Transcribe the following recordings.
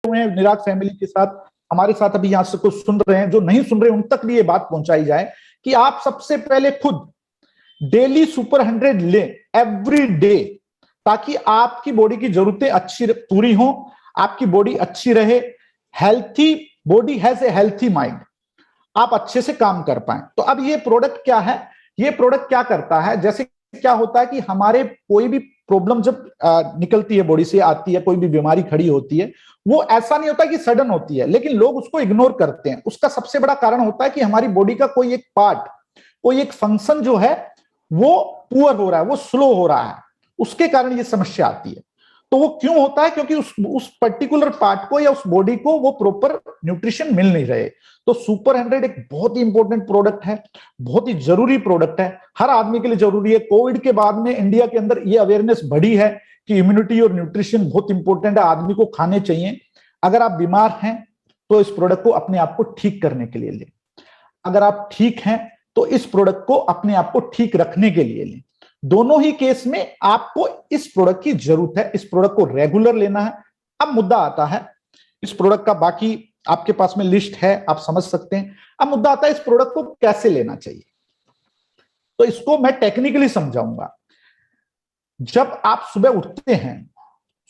हुए हैं निराग फैमिली के साथ, हमारे साथ अभी यहां से कुछ सुन रहे हैं, जो नहीं सुन रहे उन तक भी ये बात पहुंचाई जाए कि आप सबसे पहले खुद डेली सुपर 100 लें एवरी डे, ताकि आपकी बॉडी की जरूरतें अच्छी पूरी हों, आपकी बॉडी अच्छी रहे। Healthy body has a healthy mind, आप अच्छे से काम कर पाए। तो अब ये प्रोडक्ट क्या है, ये प्रोडक्ट क्या करता है, जैसे क्या होता है कि हमारे कोई भी प्रॉब्लम जब निकलती है बॉडी से, आती है, कोई भी बीमारी खड़ी होती है, वो ऐसा नहीं होता कि सडन होती है, लेकिन लोग उसको इग्नोर करते हैं। उसका सबसे बड़ा कारण होता है कि हमारी बॉडी का कोई एक पार्ट, कोई एक फंक्शन जो है वो पुअर हो रहा है, वो स्लो हो रहा है, उसके कारण ये समस्या आती है। तो वो क्यों होता है, क्योंकि उस पर्टिकुलर पार्ट को या उस बॉडी को वो प्रॉपर न्यूट्रिशन मिल नहीं रहे। तो सुपर 100 एक बहुत ही इंपॉर्टेंट प्रोडक्ट है, बहुत ही जरूरी प्रोडक्ट है, हर आदमी के लिए जरूरी है। कोविड के बाद में इंडिया के अंदर ये अवेयरनेस बढ़ी है कि इम्यूनिटी और न्यूट्रिशन बहुत इंपॉर्टेंट है, आदमी को खाने चाहिए। अगर आप बीमार हैं तो इस प्रोडक्ट को अपने आप को ठीक करने के लिए लें, अगर आप ठीक हैं तो इस प्रोडक्ट को अपने आप को ठीक रखने के लिए लें। दोनों ही केस में आपको इस प्रोडक्ट की जरूरत है, इस प्रोडक्ट को रेगुलर लेना है। अब मुद्दा आता है इस प्रोडक्ट का, बाकी आपके पास में लिस्ट है, आप समझ सकते हैं। अब मुद्दा आता है इस प्रोडक्ट को कैसे लेना चाहिए, तो इसको मैं टेक्निकली समझाऊंगा। जब आप सुबह उठते हैं,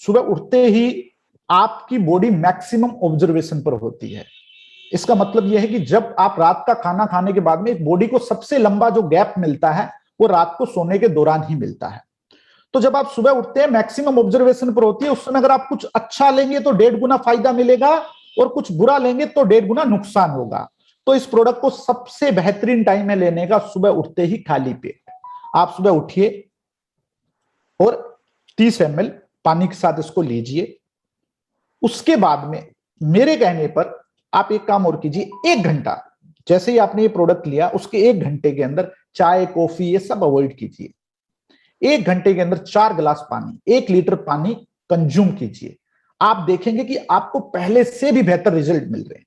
सुबह उठते ही आपकी बॉडी मैक्सिमम ऑब्जर्वेशन पर होती है। इसका मतलब यह है कि जब आप रात का खाना खाने के बाद में एक बॉडी को सबसे लंबा जो गैप मिलता है वो रात को सोने के दौरान ही मिलता है। तो जब आप सुबह उठते हैं मैक्सिमम ऑब्जर्वेशन पर होती है, उस समय अगर आप कुछ अच्छा लेंगे तो 1.5 गुना फायदा मिलेगा, और कुछ बुरा लेंगे तो 1.5 गुना नुकसान होगा। तो इस प्रोडक्ट को सबसे बेहतरीन टाइम है लेने का सुबह उठते ही खाली पेट। आप सुबह उठिए और 30 ml पानी के साथ इसको लीजिए। उसके बाद में मेरे कहने पर आप एक काम और कीजिए, 1 घंटा, जैसे ही आपने ये प्रोडक्ट लिया उसके 1 घंटे के अंदर चाय कॉफी ये सब अवॉइड कीजिए। 1 घंटे के अंदर 4 गिलास पानी, 1 लीटर पानी कंज्यूम कीजिए। आप देखेंगे कि आपको पहले से भी बेहतर रिजल्ट मिल रहे हैं।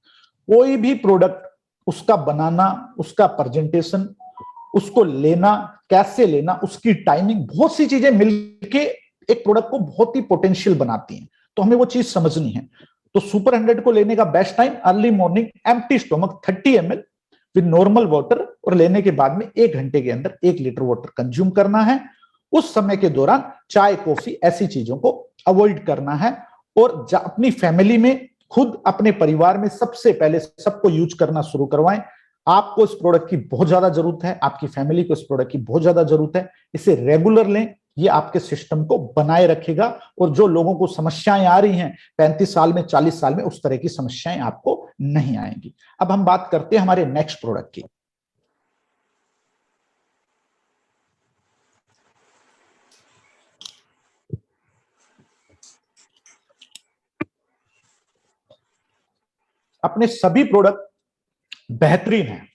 कोई भी प्रोडक्ट, उसका बनाना, उसका प्रेजेंटेशन, उसको लेना, कैसे लेना, उसकी टाइमिंग, बहुत सी चीजें मिलके एक प्रोडक्ट को बहुत ही पोटेंशियल बनाती हैं। तो हमें वो चीज समझनी है। तो सुपर 100 को लेने का best time early morning, empty stomach 30 ml with normal water, और लेने के बाद में 1 घंटे के अंदर 1 लीटर वाटर कंज्यूम करना है। उस समय के दौरान चाय कॉफी ऐसी चीजों को अवॉइड करना है, और अपनी फैमिली में, खुद अपने परिवार में सबसे पहले सबको यूज करना शुरू करवाएं। आपको इस प्रोडक्ट की बहुत ज्यादा जरूरत है, आपकी फैमिली को इस प्रोडक्ट की बहुत ज्यादा जरूरत है। इसे रेगुलर लें, ये आपके सिस्टम को बनाए रखेगा, और जो लोगों को समस्याएं आ रही हैं 35 साल में, 40 साल में, उस तरह की समस्याएं आपको नहीं आएंगी। अब हम बात करते हैं हमारे नेक्स्ट प्रोडक्ट की। अपने सभी प्रोडक्ट बेहतरीन हैं।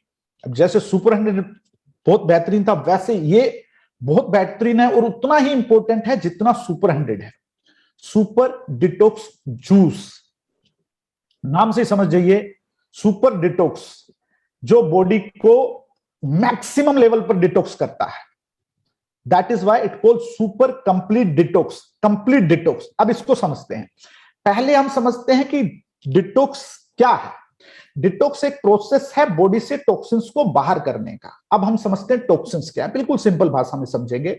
अब जैसे सुपर 100 बहुत बेहतरीन था, वैसे ये बहुत बेहतरीन है, और उतना ही इंपॉर्टेंट है जितना सुपर 100 है। सुपर डिटॉक्स जूस, नाम से समझ जाइए, सुपर डिटॉक्स, जो बॉडी को मैक्सिमम लेवल पर डिटॉक्स करता है। That is why it called super complete detox, complete detox. अब इसको समझते हैं। पहले हम समझते हैं कि डिटॉक्स क्या है। डिटॉक्स एक प्रोसेस है बॉडी से टॉक्सिन्स को बाहर करने का। अब हम समझते हैं टॉक्सिन्स क्या है, बिल्कुल सिंपल भाषा में समझेंगे।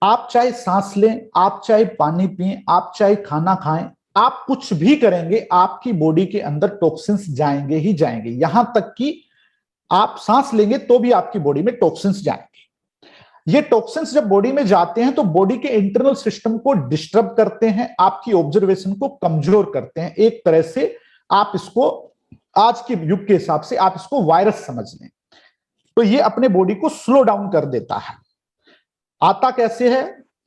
आप चाहे सांस लें, आप चाहे पानी पिएं, आप चाहे खाना खाएं, आप कुछ भी करेंगे, आपकी बॉडी के अंदर टॉक्सिन्स जाएंगे ही जाएंगे। यहां तक कि आप सांस लेंगे तो भी आपकी बॉडी में टॉक्सिन्स जाएंगे। ये टॉक्सिन्स जब बॉडी में जाते हैं तो बॉडी के इंटरनल सिस्टम को डिस्टर्ब करते हैं, आपकी ऑब्जर्वेशन को कमजोर करते हैं। एक तरह से आप इसको, आज के युग के हिसाब से आप इसको वायरस समझ लें। तो ये अपने बॉडी को स्लो डाउन कर देता है। आता कैसे है?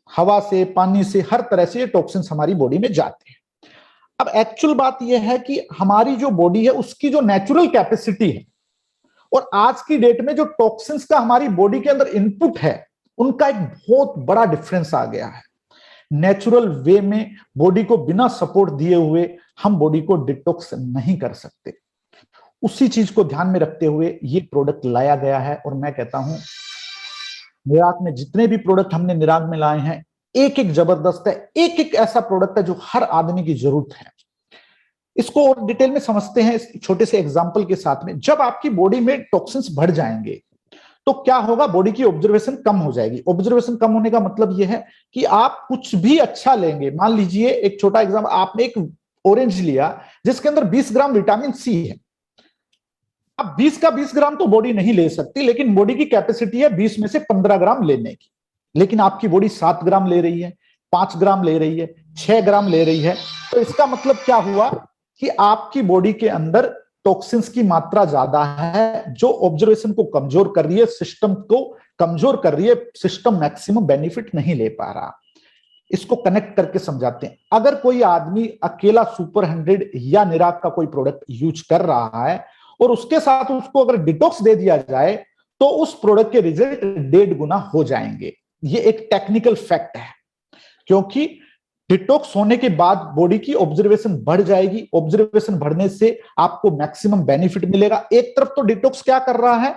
हवा से, पानी से, हर तरह से ये टॉक्सिन्स हमारी बॉडी में जाते हैं। अब एक्चुअल बात यह है कि हमारी जो बॉडी है उसकी जो नेचुरल कैपेसिटी है, और आज की डेट में जो टॉक्सिन्स का हमारी बॉडी के अंदर इनपुट है, उनका एक बहुत बड़ा डिफरेंस आ गया है। नेचुरल वे में बॉडी को बिना सपोर्ट दिए हुए हम बॉडी को डिटॉक्स नहीं कर सकते। उसी चीज को ध्यान में रखते हुए ये प्रोडक्ट लाया गया है। और मैं कहता हूं निराग में जितने भी प्रोडक्ट हमने निराग में लाए हैं, एक एक जबरदस्त है, एक एक ऐसा प्रोडक्ट है जो हर आदमी की जरूरत है। इसको और डिटेल में समझते हैं इस छोटे से एग्जांपल के साथ में। जब आपकी बॉडी में टॉक्सिन्स बढ़ जाएंगे तो क्या होगा, बॉडी की ऑब्जर्वेशन कम हो जाएगी। ऑब्जर्वेशन कम होने का मतलब यह है कि आप कुछ भी अच्छा लेंगे, मान लीजिए एक छोटा एग्जांपल, आपने एक ऑरेंज लिया जिसके अंदर 20 ग्राम विटामिन सी है। अब 20 का 20 ग्राम तो बॉडी नहीं ले सकती, लेकिन बॉडी की कैपेसिटी है 20 में से 15 ग्राम लेने की, लेकिन आपकी बॉडी 7 ग्राम ले रही है, 5 ग्राम ले रही है, 6 ग्राम ले रही है। तो इसका मतलब क्या हुआ कि आपकी बॉडी के अंदर टॉक्सिन्स की मात्रा ज्यादा है, जो ऑब्जर्वेशन को कमजोर कर रही है, सिस्टम को कमजोर कर रही है, सिस्टम मैक्सिमम बेनिफिट नहीं ले पा रहा। इसको कनेक्ट करके समझाते हैं। अगर कोई आदमी अकेला सुपर 100 या निराग का कोई प्रोडक्ट यूज कर रहा है और उसके साथ उसको अगर डिटॉक्स दे दिया जाए तो उस प्रोडक्ट के रिजल्ट 1.5 गुना हो जाएंगे। ये एक टेक्निकल फैक्ट है, क्योंकि डिटॉक्स होने के बाद बॉडी की ऑब्जर्वेशन बढ़ जाएगी। ऑब्जर्वेशन बढ़ने से आपको मैक्सिमम बेनिफिट मिलेगा। एक तरफ तो डिटॉक्स क्या कर रहा है,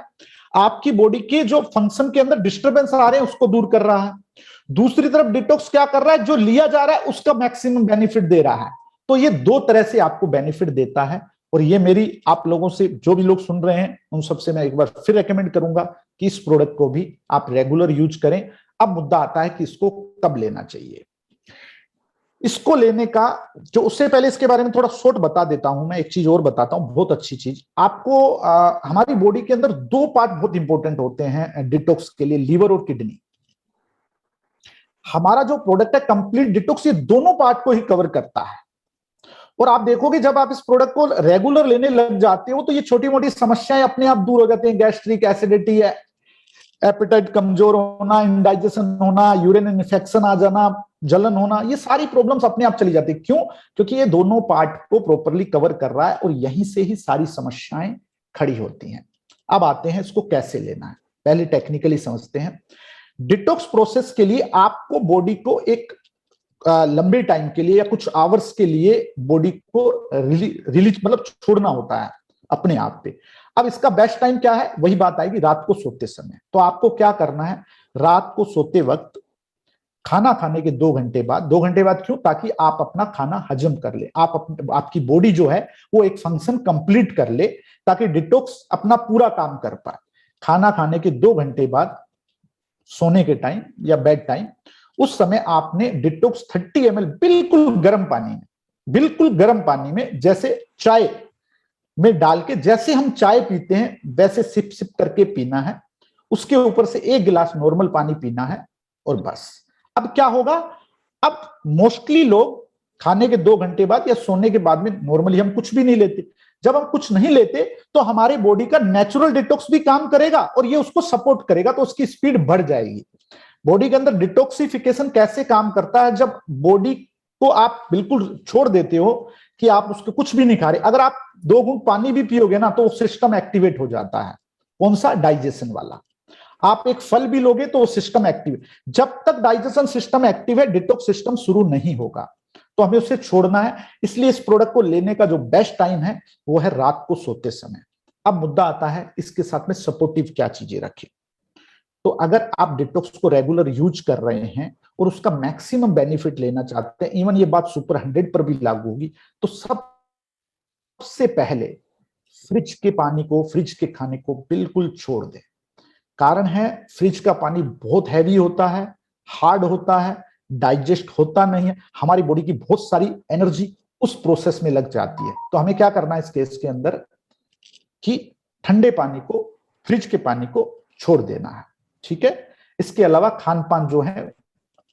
आपकी बॉडी के जो फंक्शन के अंदर डिस्टर्बेंस आ रहे हैं उसको दूर कर रहा है। दूसरी तरफ डिटॉक्स क्या कर रहा है, जो लिया जा रहा है उसका मैक्सिमम बेनिफिट दे रहा है। तो ये दो तरह से आपको बेनिफिट देता है। और ये मेरी आप लोगों से, जो भी लोग सुन रहे हैं उन सबसे मैं एक बार फिर रेकमेंड करूंगा कि इस प्रोडक्ट को भी आप रेगुलर यूज करें। अब मुद्दा आता है कि इसको कब लेना चाहिए। इसको लेने का जो, उससे पहले इसके बारे में थोड़ा शॉर्ट बता देता हूं। मैं एक चीज और बताता हूं, बहुत अच्छी चीज आपको। हमारी बॉडी के अंदर दो पार्ट बहुत इंपॉर्टेंट होते हैं डिटॉक्स के लिए, लीवर और किडनी। हमारा जो प्रोडक्ट है कंप्लीट डिटॉक्स ये दोनों पार्ट को ही कवर करता है। और आप देखोगे जब आप इस प्रोडक्ट को रेगुलर लेने लग जाते हो तो ये छोटी मोटी समस्याएं अपने आप दूर हो जाती हैं। गैस्ट्रिक एसिडिटी है, एपेटाइट कमजोर होना, इंडाइजेशन होना, यूरिन इन्फेक्शन आ जाना, जलन होना, ये सारी प्रॉब्लम्स अपने आप चली जाती है। क्यों? क्योंकि ये दोनों पार्ट को प्रॉपरली कवर कर रहा है और यहीं से ही सारी समस्याएं खड़ी होती हैं। अब आते हैं इसको कैसे लेना है, पहले टेक्निकली समझते हैं। डिटॉक्स प्रोसेस के लिए आपको बॉडी को एक लंबे टाइम के लिए या कुछ आवर्स के लिए बॉडी को रिलीज मतलब छोड़ना होता है अपने आप पे। अब इसका बेस्ट टाइम क्या है, वही बात आएगी रात को सोते समय। तो आपको क्या करना है, रात को सोते वक्त खाना खाने के 2 घंटे बाद, 2 घंटे बाद क्यों, ताकि आप अपना खाना हजम कर ले, आपकी बॉडी जो है वो एक फंक्शन कंप्लीट कर ले, ताकि डिटॉक्स अपना पूरा काम कर पाए। खाना खाने के 2 घंटे बाद सोने के टाइम या बेड टाइम, उस समय आपने डिटॉक्स 30 ml बिल्कुल गर्म पानी में, बिल्कुल गर्म पानी में, जैसे चाय में डाल के, जैसे हम चाय पीते हैं वैसे सिप सिप करके पीना है। उसके ऊपर से 1 गिलास नॉर्मल पानी पीना है और बस। अब क्या होगा, अब मोस्टली लोग खाने के 2 घंटे बाद या सोने के बाद में नॉर्मली हम कुछ भी नहीं लेते। जब हम कुछ नहीं लेते तो हमारे बॉडी का नेचुरल डिटॉक्स भी काम करेगा और ये उसको सपोर्ट करेगा, तो उसकी स्पीड बढ़ जाएगी। बॉडी के अंदर डिटॉक्सिफिकेशन कैसे काम करता है, जब बॉडी को आप बिल्कुल छोड़ देते हो कि आप उसको कुछ भी नहीं खा रहे, अगर आप 2 घूंट पानी भी पियोगे ना तो सिस्टम एक्टिवेट हो जाता है। कौन सा? डाइजेशन वाला। आप एक फल भी लोगे तो वो सिस्टम एक्टिव, जब तक डाइजेशन सिस्टम एक्टिव है डिटॉक्स सिस्टम शुरू नहीं होगा। तो हमें उसे छोड़ना है। इसलिए इस प्रोडक्ट को लेने का जो बेस्ट टाइम है वो है रात को सोते समय। अब मुद्दा आता है इसके साथ में सपोर्टिव क्या चीजें रखें। तो अगर आप डिटॉक्स को रेगुलर यूज कर रहे हैं और उसका मैक्सिमम बेनिफिट लेना चाहते हैं, इवन ये बात सुपर 100 पर भी लागू होगी, तो सबसे पहले फ्रिज के पानी को, फ्रिज के खाने को बिल्कुल छोड़ दें। कारण है, फ्रिज का पानी बहुत हैवी होता है, हार्ड होता है, डाइजेस्ट होता नहीं है, हमारी बॉडी की बहुत सारी एनर्जी उस प्रोसेस में लग जाती है। तो हमें क्या करना है इस केस के अंदर कि ठंडे पानी को, फ्रिज के पानी को छोड़ देना है। ठीक है। इसके अलावा खान पान जो है,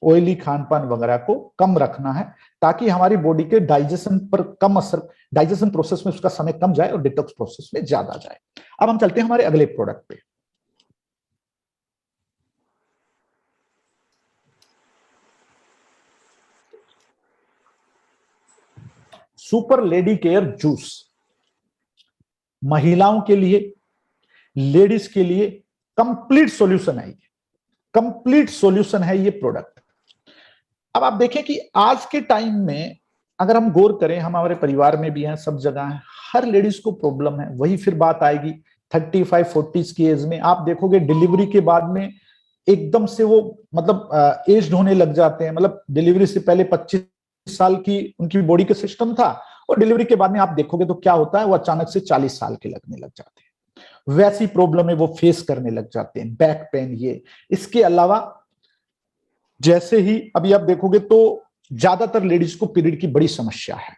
ऑयली खान पान वगैरह को कम रखना है, ताकि हमारी बॉडी के डाइजेशन पर कम असर, डाइजेशन प्रोसेस में उसका समय कम जाए और डिटॉक्स प्रोसेस में ज्यादा जाए। अब हम चलते हैं हमारे अगले प्रोडक्ट पे। सुपर लेडी केयर जूस, महिलाओं के लिए, लेडीज के लिए कंप्लीट सॉल्यूशन है। कंप्लीट सॉल्यूशन है ये प्रोडक्ट। अब आप देखें कि आज के टाइम में अगर हम गौर करें, हम हमारे परिवार में भी हैं, सब जगह है, हर लेडीज को प्रॉब्लम है। वही फिर बात आएगी 35-40 की एज में, आप देखोगे डिलीवरी के बाद में एकदम से वो मतलब एज्ड होने लग जाते हैं। मतलब डिलीवरी से पहले 25 साल की उनकी बॉडी का सिस्टम था और डिलीवरी के बाद में आप देखोगे तो क्या होता है, वो अचानक से 40 साल के लगने लग जाते हैं। वैसी प्रॉब्लम है वो फेस करने लग जाते हैं, बैक पेन ये। इसके अलावा जैसे ही अभी आप देखोगे तो ज्यादातर लेडीज को पीरियड की बड़ी समस्या है,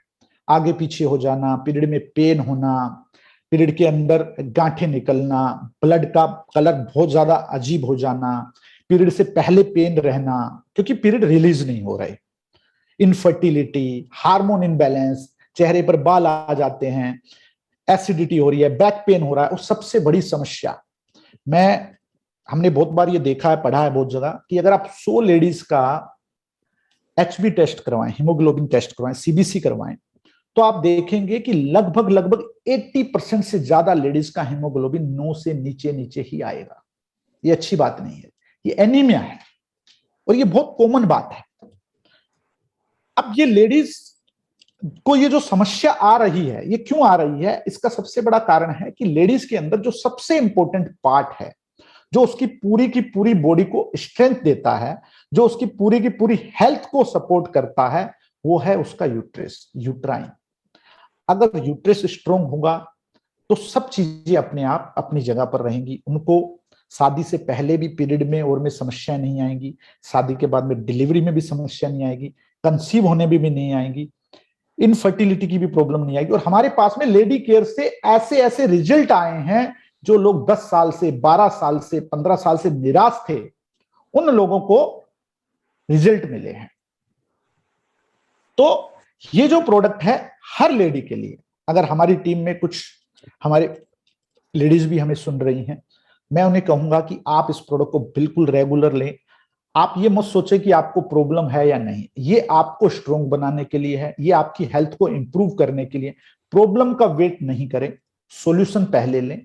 आगे पीछे हो जाना, पीरियड में पेन होना, पीरियड के अंदर गांठें निकलना, ब्लड का कलर बहुत ज्यादा अजीब हो जाना, पीरियड से पहले पेन रहना क्योंकि पीरियड रिलीज नहीं हो रहे, इनफर्टिलिटी, हार्मोन इनबैलेंस, चेहरे पर बाल आ जाते हैं, एसिडिटी हो रही है, बैक पेन हो रहा है। और सबसे बड़ी समस्या, हमने बहुत बार ये देखा है, पढ़ा है बहुत जगह, कि अगर आप 100 लेडीज का HB टेस्ट करवाएं, हीमोग्लोबिन टेस्ट करवाएं, CBC करवाएं, तो आप देखेंगे कि लगभग 80% से ज्यादा लेडीज का हीमोग्लोबिन 9 से नीचे नीचे ही आएगा। ये अच्छी बात नहीं है, ये एनीमिया है और ये बहुत कॉमन बात है। अब ये लेडीज को ये जो समस्या आ रही है, ये क्यों आ रही है? इसका सबसे बड़ा कारण है कि लेडीज के अंदर जो सबसे इंपॉर्टेंट पार्ट है, जो उसकी पूरी की पूरी बॉडी को स्ट्रेंथ देता है, जो उसकी पूरी की पूरी हेल्थ को सपोर्ट करता है, वो है उसका यूट्रस, यूट्राइन। अगर यूट्रस स्ट्रांग होगा तो सब चीजें अपने आप अपनी जगह पर रहेंगी। उनको शादी से पहले भी पीरियड में और में समस्या नहीं आएंगी, शादी के बाद में डिलीवरी में भी समस्या नहीं आएगी, कंसीव होने में भी नहीं आएंगी, इनफर्टिलिटी की भी प्रॉब्लम नहीं आएगी। और हमारे पास में लेडी केयर से ऐसे ऐसे रिजल्ट आए हैं, जो लोग 10 साल से, 12 साल से, 15 साल से निराश थे, उन लोगों को रिजल्ट मिले हैं। तो ये जो प्रोडक्ट है हर लेडी के लिए, अगर हमारी टीम में कुछ हमारे लेडीज भी हमें सुन रही हैं, मैं उन्हें कहूंगा कि आप इस प्रोडक्ट को बिल्कुल रेगुलर लें। आप ये मत सोचें कि आपको प्रॉब्लम है या नहीं, ये आपको स्ट्रांग बनाने के लिए है, ये आपकी हेल्थ को इंप्रूव करने के लिए। प्रॉब्लम का वेट नहीं करें, सॉल्यूशन पहले लें।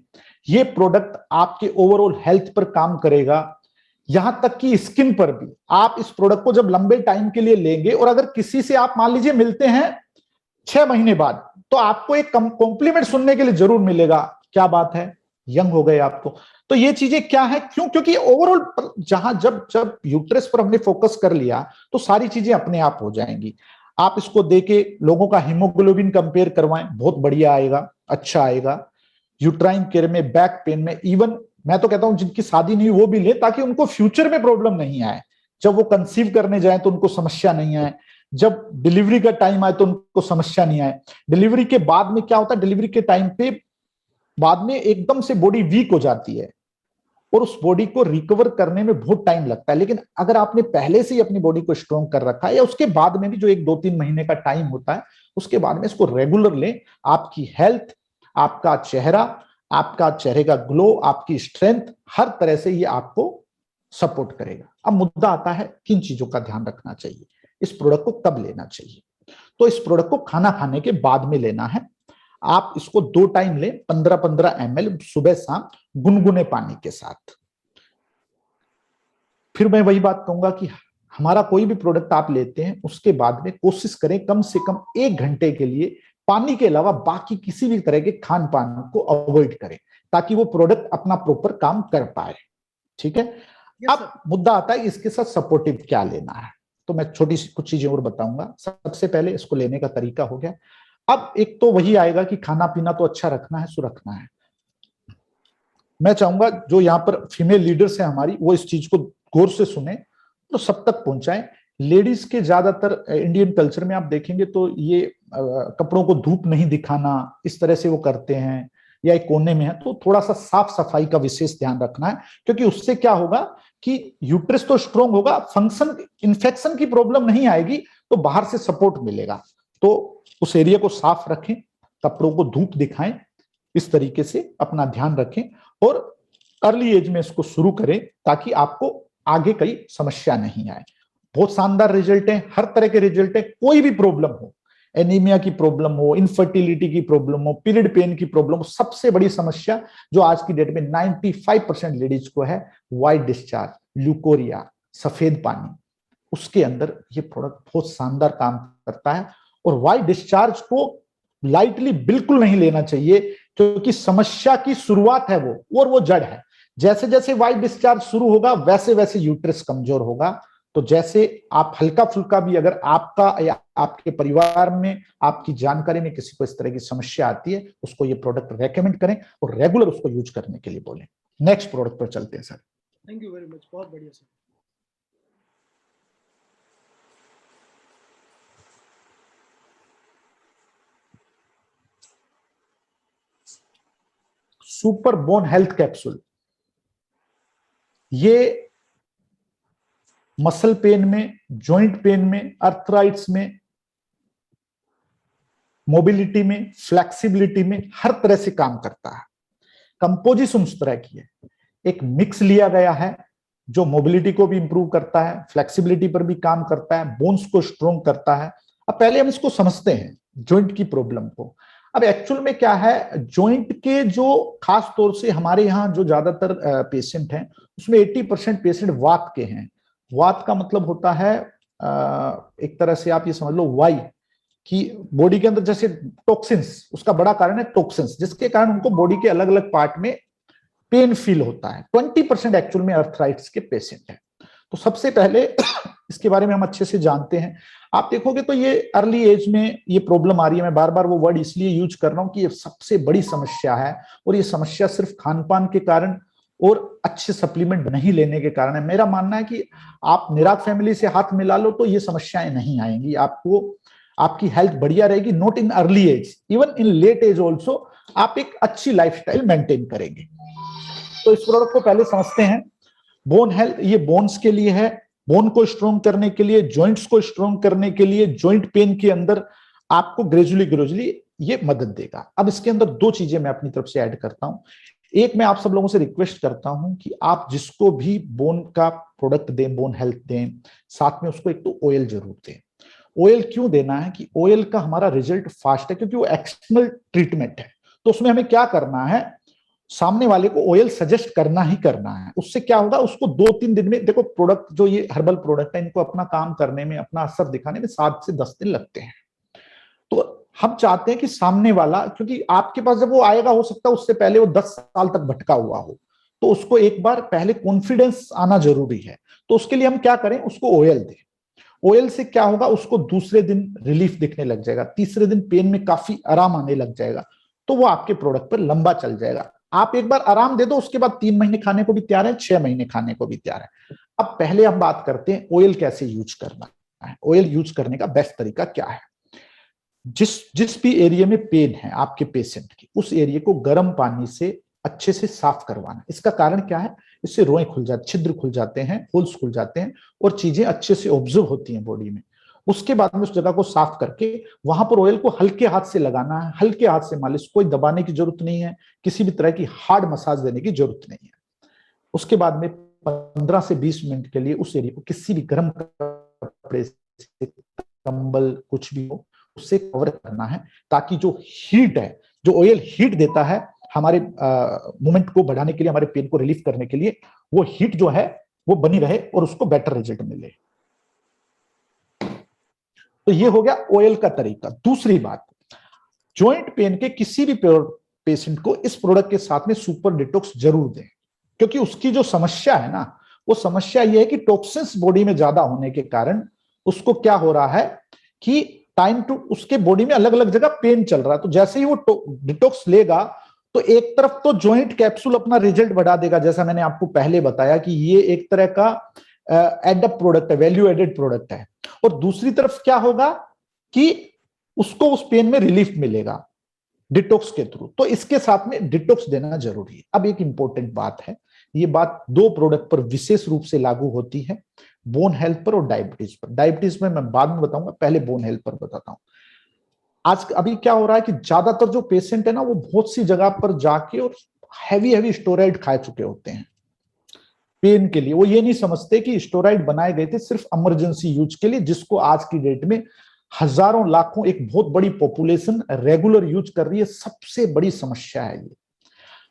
ये प्रोडक्ट आपके ओवरऑल हेल्थ पर काम करेगा, यहां तक कि स्किन पर भी। आप इस प्रोडक्ट को जब लंबे टाइम के लिए लेंगे और अगर किसी से आप मान लीजिए मिलते हैं 6 महीने बाद, तो आपको एक कॉम्प्लीमेंट सुनने के लिए जरूर मिलेगा, क्या बात है, यंग हो गए आप तो ये चीजें क्या है, क्यों? क्योंकि ओवरऑल जहां जब यूट्रस पर हमने फोकस कर लिया तो सारी चीजें अपने आप हो जाएंगी। आप इसको देके लोगों का हीमोग्लोबिन कंपेयर करवाएं, बहुत बढ़िया आएगा, अच्छा आएगा। यूट्राइन केयर में, बैक पेन में, इवन मैं तो कहता हूं जिनकी शादी नहीं वो भी ले, ताकि उनको फ्यूचर में प्रॉब्लम नहीं आए, जब वो कंसीव करने जाए तो उनको समस्या नहीं आए, जब डिलीवरी का टाइम आए तो उनको समस्या नहीं आए। डिलीवरी के बाद में क्या होता है, डिलीवरी के टाइम पे बाद में एकदम से बॉडी वीक हो जाती है और उस बॉडी को रिकवर करने में बहुत टाइम लगता है। लेकिन अगर आपने पहले से ही अपनी बॉडी को स्ट्रॉन्ग कर रखा है, या उसके बाद में भी जो 1-2-3 महीने का टाइम होता है, उसके बाद में इसको रेगुलर लें, आपकी हेल्थ, आपका चेहरा, आपका चेहरे का ग्लो, आपकी स्ट्रेंथ, हर तरह से ये आपको सपोर्ट करेगा। अब मुद्दा आता है किन चीजों का ध्यान रखना चाहिए, इस प्रोडक्ट को कब लेना चाहिए। तो इस प्रोडक्ट को खाना खाने के बाद में लेना है। आप इसको 2 टाइम लें, 15-15 ml सुबह शाम, गुनगुने पानी के साथ। फिर मैं वही बात कहूंगा कि हमारा कोई भी प्रोडक्ट आप लेते हैं, उसके बाद में कोशिश करें कम से कम 1 घंटे के लिए पानी के अलावा बाकी किसी भी तरह के खान पान को अवॉइड करें, ताकि वो प्रोडक्ट अपना प्रॉपर काम कर पाए। ठीक है। अब मुद्दा आता है इसके साथ सपोर्टिव क्या लेना है, तो मैं छोटी सी कुछ चीजें और बताऊंगा। सबसे पहले इसको लेने का तरीका हो गया। अब एक तो वही आएगा कि खाना पीना तो अच्छा रखना है, सुरखना है। मैं चाहूंगा जो यहाँ पर फीमेल लीडर्स हैं हमारी, वो इस चीज को गौर से सुने तो सब तक पहुंचाएं। लेडीज के ज्यादातर इंडियन कल्चर में आप देखेंगे तो ये कपड़ों को धूप नहीं दिखाना, इस तरह से वो करते हैं, या एक कोने में है, तो थोड़ा सा साफ सफाई का विशेष ध्यान रखना है। क्योंकि उससे क्या होगा कि यूट्रस तो स्ट्रांग होगा, फंक्शन, इन्फेक्शन की प्रॉब्लम नहीं आएगी, तो बाहर से सपोर्ट मिलेगा। तो उस एरिया को साफ रखें, कपड़ों को धूप दिखाएं, इस तरीके से अपना ध्यान रखें और अर्ली एज में इसको शुरू करें, ताकि आपको आगे कोई समस्या नहीं आए। बहुत शानदार रिजल्ट है, हर तरह के रिजल्ट है। कोई भी प्रॉब्लम हो, एनीमिया की प्रॉब्लम हो, इनफर्टिलिटी की प्रॉब्लम हो, पीरियड पेन की प्रॉब्लम हो, सबसे बड़ी समस्या जो आज की डेट में 95% लेडीज को है, व्हाइट डिस्चार्ज, ल्यूकोरिया, सफेद पानी, उसके अंदर ये प्रोडक्ट बहुत शानदार काम करता है। और व्हाइट डिस्चार्ज को लाइटली बिल्कुल नहीं लेना चाहिए, क्योंकि समस्या की शुरुआत है वो, और वो जड़ है। जैसे जैसे व्हाइट डिस्चार्ज शुरू होगा, वैसे वैसे यूट्रस कमजोर होगा तो जैसे आप हल्का फुल्का भी, अगर आपका या आपके परिवार में, आपकी जानकारी में किसी को इस तरह की समस्या आती है, उसको ये प्रोडक्ट रेकमेंड करें और रेगुलर उसको यूज करने के लिए बोलें। नेक्स्ट प्रोडक्ट पर चलते हैं sir. Thank you very much, बहुत बढ़िया sir. Super bone health capsule, ये मसल पेन में, जॉइंट पेन में, अर्थराइट्स में, मोबिलिटी में, फ्लेक्सिबिलिटी में, हर तरह से काम करता है। कंपोजिशन उस तरह की है, एक मिक्स लिया गया है जो मोबिलिटी को भी इंप्रूव करता है, फ्लेक्सिबिलिटी पर भी काम करता है, बोन्स को स्ट्रोंग करता है। अब पहले हम इसको समझते हैं जॉइंट की प्रॉब्लम को। अब एक्चुअल में क्या है, जॉइंट के जो खास तौर से हमारे यहाँ जो ज्यादातर पेशेंट हैं उसमें 80% पेशेंट वात के हैं। वात का मतलब होता है एक तरह से आप ये समझ लो वाई, कि बॉडी के अंदर जैसे टॉक्सिन्स, उसका बड़ा कारण है टॉक्सिन्स, जिसके कारण उनको बॉडी के अलग अलग पार्ट में पेन फील होता है। 20% एक्चुअल में अर्थराइटिस के पेशेंट हैं। तो सबसे पहले इसके बारे में हम अच्छे से जानते हैं। आप देखोगे तो ये अर्ली एज में ये प्रॉब्लम आ रही है। मैं बार बार वो वर्ड इसलिए यूज कर रहा हूं कि ये सबसे बड़ी समस्या है, और ये समस्या सिर्फ खान पान के कारण और अच्छे सप्लीमेंट नहीं लेने के कारण है। मेरा मानना है कि आप निराग फैमिली से हाथ मिला लो तो ये समस्याएं नहीं आएंगी आपको, आपकी हेल्थ बढ़िया रहेगी। Not in early age, even in late age also आप एक अच्छी लाइफस्टाइल मेंटेन करेंगे। तो इस प्रोडक्ट को पहले समझते हैं। बोन हेल्थ, ये बोन्स के लिए है, बोन को स्ट्रोंग करने के लिए, जॉइंट्स को स्ट्रोंग करने के लिए, जॉइंट पेन के अंदर आपको ग्रेजुअली ये मदद देगा। अब इसके अंदर दो चीजें मैं अपनी तरफ से ऐड करता हूं। एक, मैं आप सब लोगों से रिक्वेस्ट करता हूं कि आप जिसको भी बोन का प्रोडक्ट दें, बोन हेल्थ दें, साथ में उसको एक तो ऑयल जरूर दें। ऑयल क्यों देना है कि ऑयल का हमारा रिजल्ट फास्ट है, क्योंकि वो एक्सटर्नल ट्रीटमेंट है। तो उसमें हमें क्या करना है, सामने वाले को ऑयल सजेस्ट करना ही करना है। उससे क्या होगा, उसको 2-3 दिन में, देखो प्रोडक्ट जो ये हर्बल प्रोडक्ट है, इनको अपना काम करने में, अपना असर दिखाने में 7 से 10 दिन लगते हैं। तो हम चाहते हैं कि सामने वाला, क्योंकि आपके पास जब वो आएगा, हो सकता है उससे पहले वो 10 साल तक भटका हुआ हो, तो उसको एक बार पहले कॉन्फिडेंस आना जरूरी है। तो उसके लिए हम क्या करें, उसको ऑयल दें। ऑयल से क्या होगा, उसको दूसरे दिन रिलीफ दिखने लग जाएगा, तीसरे दिन पेन में काफी आराम आने लग जाएगा, तो वो आपके प्रोडक्ट पर लंबा चल जाएगा। आप एक बार आराम दे दो, उसके बाद 3 महीने खाने को भी तैयार है, 6 महीने खाने को भी तैयार है। अब पहले हम बात करते हैं ऑयल कैसे यूज करना है। ऑयल यूज करने का बेस्ट तरीका क्या है। जिस भी एरिया में पेन है आपके पेशेंट की, उस एरिया को गर्म पानी से अच्छे से साफ करवाना। इसका कारण क्या है, इससे रोएं खुल जाते, छिद्र खुल जाते हैं, होल्स खुल जाते हैं, और चीजें अच्छे से ऑब्जर्व होती हैं बॉडी में। उसके बाद में उस जगह को साफ करके वहां पर ऑयल को हल्के हाथ से लगाना है, हल्के हाथ से मालिश, कोई दबाने की जरूरत नहीं है, किसी भी तरह की हार्ड मसाज देने की जरूरत नहीं है। उसके बाद में 15 से 20 मिनट के लिए उस एरिया को किसी भी गर्म कपड़े से, कंबल कुछ भी हो, उससे कवर करना है, ताकि जो हीट है, जो ऑयल हीट देता है हमारे मूवमेंट को बढ़ाने के लिए, हमारे पेन को रिलीफ करने के लिए, वो हीट जो है वो बनी रहे और उसको बेटर रिजल्ट मिले। तो ये हो गया ऑयल का तरीका। दूसरी बात, जॉइंट पेन के किसी भी पेशेंट को इस प्रोडक्ट के साथ में सुपर डिटॉक्स जरूर दें, क्योंकि उसकी जो समस्या है ना, वो समस्या ये है कि टॉक्सिन्स बॉडी में ज्यादा होने के कारण उसको क्या हो रहा है कि टाइम टू, उसके बॉडी में अलग अलग जगह पेन चल रहा है। तो जैसे ही वो डिटॉक्स लेगा, तो एक तरफ तो जॉइंट कैप्सूल अपना रिजल्ट बढ़ा देगा, जैसा मैंने आपको पहले बताया कि ये एक तरह का एडअप प्रोडक्ट है, वैल्यू एडेड प्रोडक्ट है। और दूसरी तरफ क्या होगा कि उसको उस पेन में रिलीफ मिलेगा डिटॉक्स के थ्रू। तो इसके साथ में डिटॉक्स देना जरूरी है। अब एक इंपॉर्टेंट बात है, ये बात 2 प्रोडक्ट पर विशेष रूप से लागू होती है, बोन हेल्थ पर और डायबिटीज पर। डायबिटीज में मैं बाद में बताऊंगा, पहले बोन हेल्थ पर बताता हूं। आज अभी क्या हो रहा है कि ज्यादातर जो पेशेंट है ना, वो बहुत सी जगह पर जाके और हैवी स्टेरॉइड खा चुके होते हैं पेन के लिए। वो ये नहीं समझते कि स्टेरॉइड बनाए गए थे सिर्फ इमरजेंसी यूज के लिए, जिसको आज की डेट में हजारों लाखों, एक बहुत बड़ी पॉपुलेशन रेगुलर यूज कर रही है। सबसे बड़ी समस्या है ये।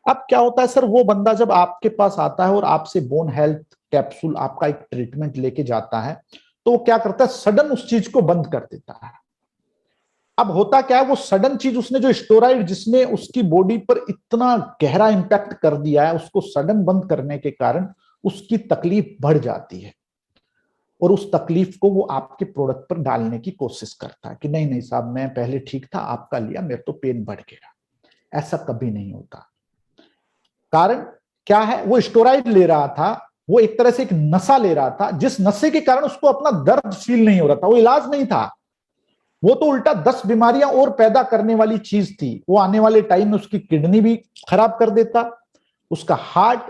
अब क्या होता है सर, वो बंदा जब आपके पास आता है और आपसे बोन हेल्थ कैप्सूल, आपका एक ट्रीटमेंट लेके जाता है, तो वो क्या करता है, सडन उस चीज को बंद कर देता है। अब होता क्या है, वो सडन चीज, उसने जो स्टेरॉइड जिसने उसकी बॉडी पर इतना गहरा इंपैक्ट कर दिया है, उसको सडन बंद करने के कारण उसकी तकलीफ बढ़ जाती है। और उस तकलीफ को वो आपके प्रोडक्ट पर डालने की कोशिश करता है कि नहीं नहीं साहब, मैं पहले ठीक था, आपका लिया, मेरे तो पेन बढ़ गया। ऐसा कभी नहीं होता। कारण क्या है? वो स्टेरॉइड ले रहा था, वो एक तरह से एक नशा ले रहा था, जिस नशे के कारण उसको अपना दर्द फील नहीं हो रहा था। वो इलाज नहीं था, वो तो उल्टा 10 बीमारियां और पैदा करने वाली चीज थी। वो आने वाले टाइम में उसकी किडनी भी खराब कर देता, उसका हार्ट,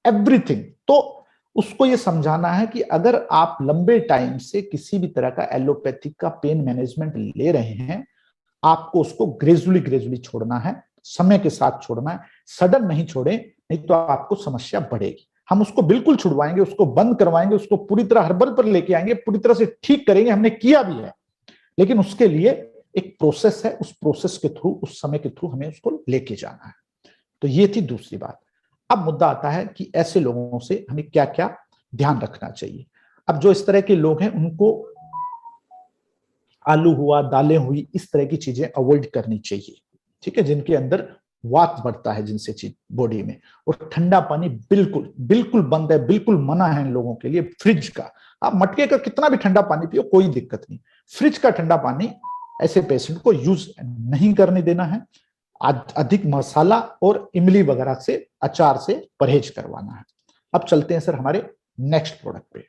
एवरीथिंग। तो उसको ये समझाना है कि अगर आप लंबे टाइम से किसी भी तरह का एलोपैथिक का पेन मैनेजमेंट ले रहे हैं, आपको उसको ग्रेजुअली ग्रेजुअली छोड़ना है, समय के साथ छोड़ना है। सडन नहीं छोड़े, नहीं तो आपको समस्या बढ़ेगी। हम उसको बिल्कुल छुड़वाएंगे, उसको बंद करवाएंगे, उसको पूरी तरह हर्बल पर लेके आएंगे, पूरी तरह से ठीक करेंगे। हमने किया भी है, लेकिन उसके लिए एक प्रोसेस है, उस प्रोसेस के थ्रू, उस समय के थ्रू हमें उसको लेके जाना है। तो ये थी दूसरी बात। अब मुद्दा आता है कि ऐसे लोगों से हमें क्या क्या ध्यान रखना चाहिए। अब जो इस तरह के लोग हैं, उनको आलू हुआ, दालें हुई, इस तरह की चीजें अवॉइड करनी चाहिए, ठीक है, जिनके अंदर वात बढ़ता है, जिनसे चीज बॉडी में। और ठंडा पानी बिल्कुल बिल्कुल बंद है, बिल्कुल मना है इन लोगों के लिए। फ्रिज का, आप मटके का कितना भी ठंडा पानी पियो, कोई दिक्कत नहीं। फ्रिज का ठंडा पानी ऐसे पेशेंट को यूज नहीं करने देना है। अधिक मसाला और इमली वगैरह से, अचार से परहेज करवाना है। अब चलते हैं सर हमारे नेक्स्ट प्रोडक्ट पे।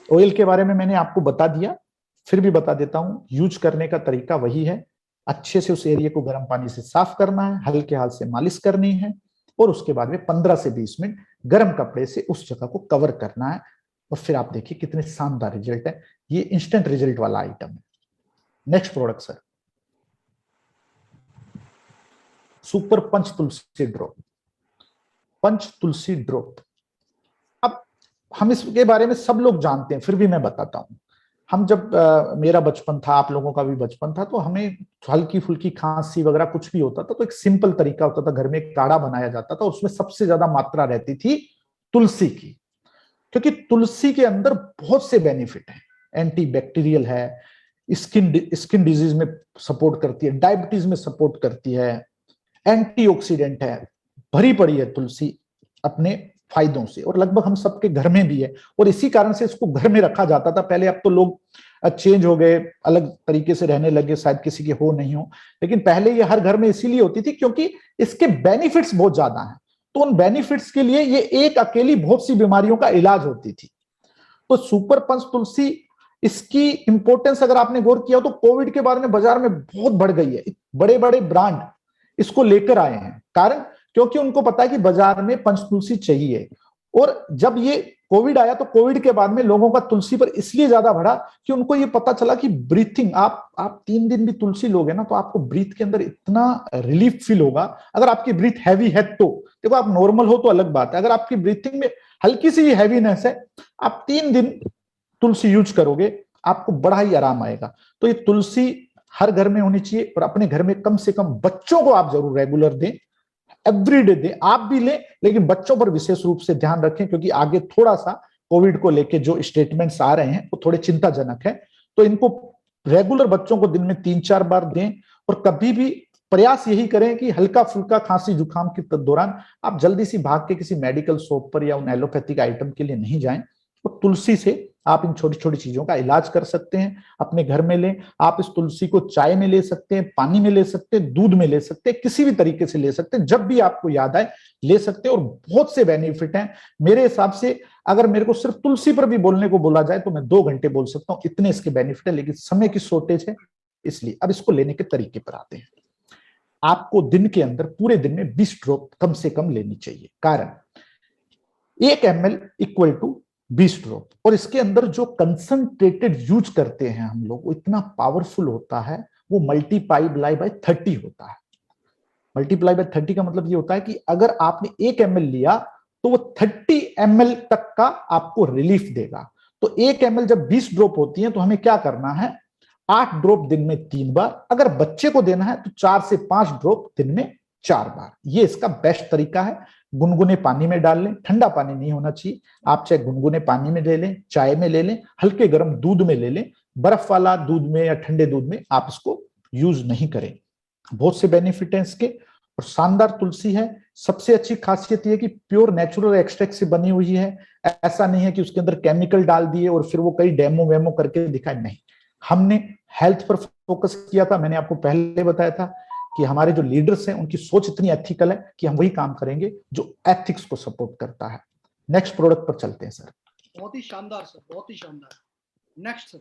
ऑयल के बारे में मैंने आपको बता दिया, फिर भी बता देता हूं। यूज करने का तरीका वही है, अच्छे से उस एरिया को गर्म पानी से साफ करना है, हल्के हाथ से मालिश करनी है, और उसके बाद में 15 से 20 मिनट गर्म कपड़े से उस जगह को कवर करना है। और फिर आप देखिए कितने शानदार रिजल्ट है। ये इंस्टेंट रिजल्ट वाला आइटम है। Next product sir, super punch Tulsi drop. Punch Tulsi drop, अब हम इसके बारे में सब लोग जानते हैं, फिर भी मैं बताता हूं। हम जब मेरा बचपन था, आप लोगों का भी बचपन था, तो हमें हल्की फुल्की खांसी वगैरह कुछ भी होता था तो एक सिंपल तरीका होता था, घर में एक काढ़ा बनाया जाता था, उसमें सबसे ज्यादा मात्रा रहती थी तुलसी की। क्योंकि तुलसी के अंदर बहुत से बेनिफिट हैं। एंटी बैक्टीरियल है, स्किन डिजीज में सपोर्ट करती है, डायबिटीज में सपोर्ट करती है, एंटीऑक्सीडेंट है, भरी पड़ी है तुलसी अपने फायदों से, और लगभग हम सबके घर में भी है। और इसी कारण से इसको घर में रखा जाता था पहले। अब तो लोग चेंज हो गए, अलग तरीके से रहने लगे, शायद किसी के हो नहीं हो, लेकिन पहले ये हर घर में इसीलिए होती थी क्योंकि इसके बेनिफिट्स बहुत ज्यादा हैं। तो उन बेनिफिट्स के लिए ये एक अकेली बहुत सी बीमारियों का इलाज होती थी। तो सुपर पंच तुलसी, इसकी इंपॉर्टेंस अगर आपने गौर किया तो कोविड के बारे में बाजार में बहुत बढ़ गई है। बड़े बड़े ब्रांड इसको लेकर आए हैं, कारण क्योंकि उनको पता है कि बाजार में पंच तुलसी चाहिए। और जब ये कोविड आया तो कोविड के बाद में लोगों का तुलसी पर इसलिए ज्यादा बढ़ा कि उनको ये पता चला कि ब्रीथिंग, आप 3 दिन भी तुलसी लोगे ना तो आपको ब्रीथ के अंदर इतना रिलीफ फील होगा। अगर आपकी ब्रीथ हैवी है तो देखो, आप नॉर्मल हो तो अलग बात है, अगर आपकी ब्रीथिंग में हल्की सी हैवीनेस है, आप 3 दिन तुलसी यूज करोगे, आपको बड़ा ही आराम आएगा। तो ये तुलसी हर घर में होनी चाहिए, और अपने घर में कम से कम बच्चों को आप जरूर रेगुलर दें, एवरीडे दें। आप भी लें, लेकिन बच्चों पर विशेष रूप से ध्यान रखें, क्योंकि आगे थोड़ा सा कोविड को लेके जो स्टेटमेंट्स आ रहे हैं वो थोड़े चिंताजनक है। तो इनको रेगुलर बच्चों को दिन में 3-4 बार दें। और कभी भी प्रयास यही करें कि हल्का फुल्का खांसी जुकाम के दौरान आप जल्दी सी भाग के किसी मेडिकल शॉप पर या उन एलोपैथिक आइटम के लिए नहीं जाएं। और तुलसी से आप इन छोटी छोटी चीजों का इलाज कर सकते हैं, अपने घर में लें। आप इस तुलसी को चाय में ले सकते हैं, पानी में ले सकते हैं, दूध में ले सकते हैं, किसी भी तरीके से ले सकते हैं, जब भी आपको याद आए ले सकते हैं। और बहुत से बेनिफिट हैं मेरे हिसाब से। अगर मेरे को सिर्फ तुलसी पर भी बोलने को बोला जाए तो मैं 2 घंटे बोल सकता हूं, इतने इसके बेनिफिट है, लेकिन समय की शॉर्टेज है, इसलिए अब इसको लेने के तरीके पर आते हैं। आपको दिन के अंदर, पूरे दिन में 20 ड्रॉप कम से कम लेनी चाहिए। कारण 1 ml इक्वल टू 20 ड्रॉप। और इसके अंदर जो कंसंट्रेटेड यूज करते हैं हम लोग, वो इतना पावरफुल होता है, वो मल्टीप्लाई बाय 30 होता है। मल्टीप्लाई बाय 30 का मतलब ये होता है कि अगर आपने 1 ml लिया तो वो 30 ml तक का आपको रिलीफ देगा। तो 1 ml जब 20 ड्रॉप होती है तो हमें क्या करना है, 8 ड्रॉप दिन में 3 बार। अगर बच्चे को देना है तो 4 से 5 ड्रॉप दिन में 4 बार। ये इसका बेस्ट तरीका है। गुनगुने पानी में डाल लें, ठंडा पानी नहीं होना चाहिए। आप चाहे गुनगुने पानी में ले लें, चाय में ले लें, हल्के गर्म दूध में ले लें। बर्फ वाला दूध में या ठंडे दूध में आप इसको यूज नहीं करें। बहुत से बेनिफिट हैं इसके। और शानदार तुलसी है। सबसे अच्छी खासियत यह कि प्योर नेचुरल एक्सट्रैक्ट से बनी हुई है। ऐसा नहीं है कि उसके अंदर केमिकल डाल दिए और फिर वो कई डेमो वेमो करके दिखाए, नहीं। हमने हेल्थ पर फोकस किया था। मैंने आपको पहले बताया था कि हमारे जो लीडर्स हैं उनकी सोच इतनी एथिकल है कि हम वही काम करेंगे जो एथिक्स को सपोर्ट करता है। नेक्स्ट प्रोडक्ट पर चलते हैं सर। बहुत ही शानदार सर, बहुत ही शानदार। Next sir.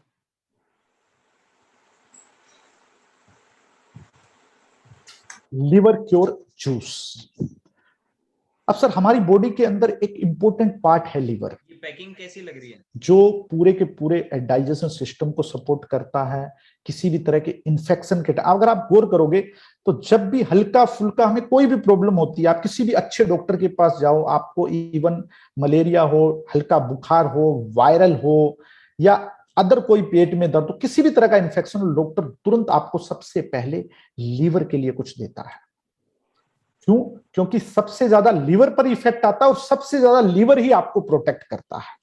Liver cure juice. अब सर हमारी बॉडी के अंदर एक इंपॉर्टेंट पार्ट है लिवर। ये पैकिंग कैसी लग रही है? जो पूरे के पूरे डाइजेशन सिस्टम को सपोर्ट करता है। किसी भी तरह के इन्फेक्शन के, अगर आप गौर करोगे तो जब भी हल्का फुल्का हमें कोई भी प्रॉब्लम होती है, आप किसी भी अच्छे डॉक्टर के पास जाओ, आपको इवन मलेरिया हो, हल्का बुखार हो, वायरल हो या अदर कोई पेट में दर्द हो, किसी भी तरह का इन्फेक्शन हो, डॉक्टर तुरंत आपको सबसे पहले लीवर के लिए कुछ देता है। क्यों? क्योंकि सबसे ज्यादा लीवर पर इफेक्ट आता है और सबसे ज्यादा लीवर ही आपको प्रोटेक्ट करता है।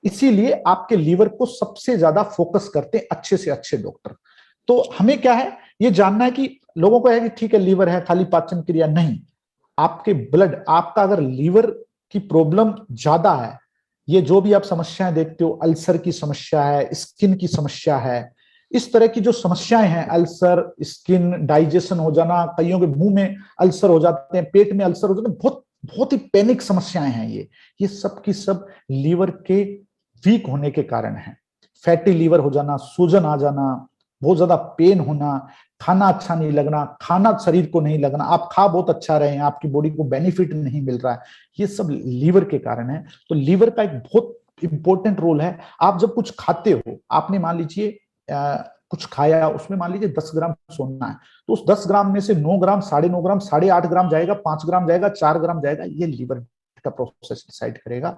इसीलिए आपके लीवर को सबसे ज्यादा फोकस करते हैं अच्छे से अच्छे डॉक्टर। तो हमें क्या है, ये जानना है कि लोगों को है कि ठीक है लीवर है, खाली पाचन क्रिया नहीं। आपके ब्लड, आपका अगर लीवर की प्रॉब्लम ज्यादा है, ये जो भी आप समस्याएं देखते हो, अल्सर की समस्या है, स्किन की समस्या है, इस तरह की जो समस्याएं हैं, अल्सर, स्किन, डाइजेशन हो जाना, कईयों के मुंह में अल्सर हो जाते हैं, पेट में अल्सर हो जाते हैं, बहुत बहुत ही पैनिक समस्याएं हैं ये सब की सब लीवर के वीक होने के कारण है। फैटी लीवर हो जाना, सूजन आ जाना, बहुत ज्यादा पेन होना, खाना अच्छा नहीं लगना, खाना शरीर को नहीं लगना, आप खा बहुत अच्छा रहे हैं, आपकी बॉडी को बेनिफिट नहीं मिल रहा है, ये सब लीवर के कारण है। तो लीवर का एक बहुत इंपॉर्टेंट रोल है। आप जब कुछ खाते हो, आपने मान लीजिए कुछ खाया, उसमें मान लीजिए 10 ग्राम सोना है, तो उस 10 ग्राम में से 9 ग्राम, 9.5 ग्राम, 8.5 ग्राम जाएगा, 5 ग्राम जाएगा, 4 ग्राम जाएगा, ये लीवर का प्रोसेस डिसाइड करेगा।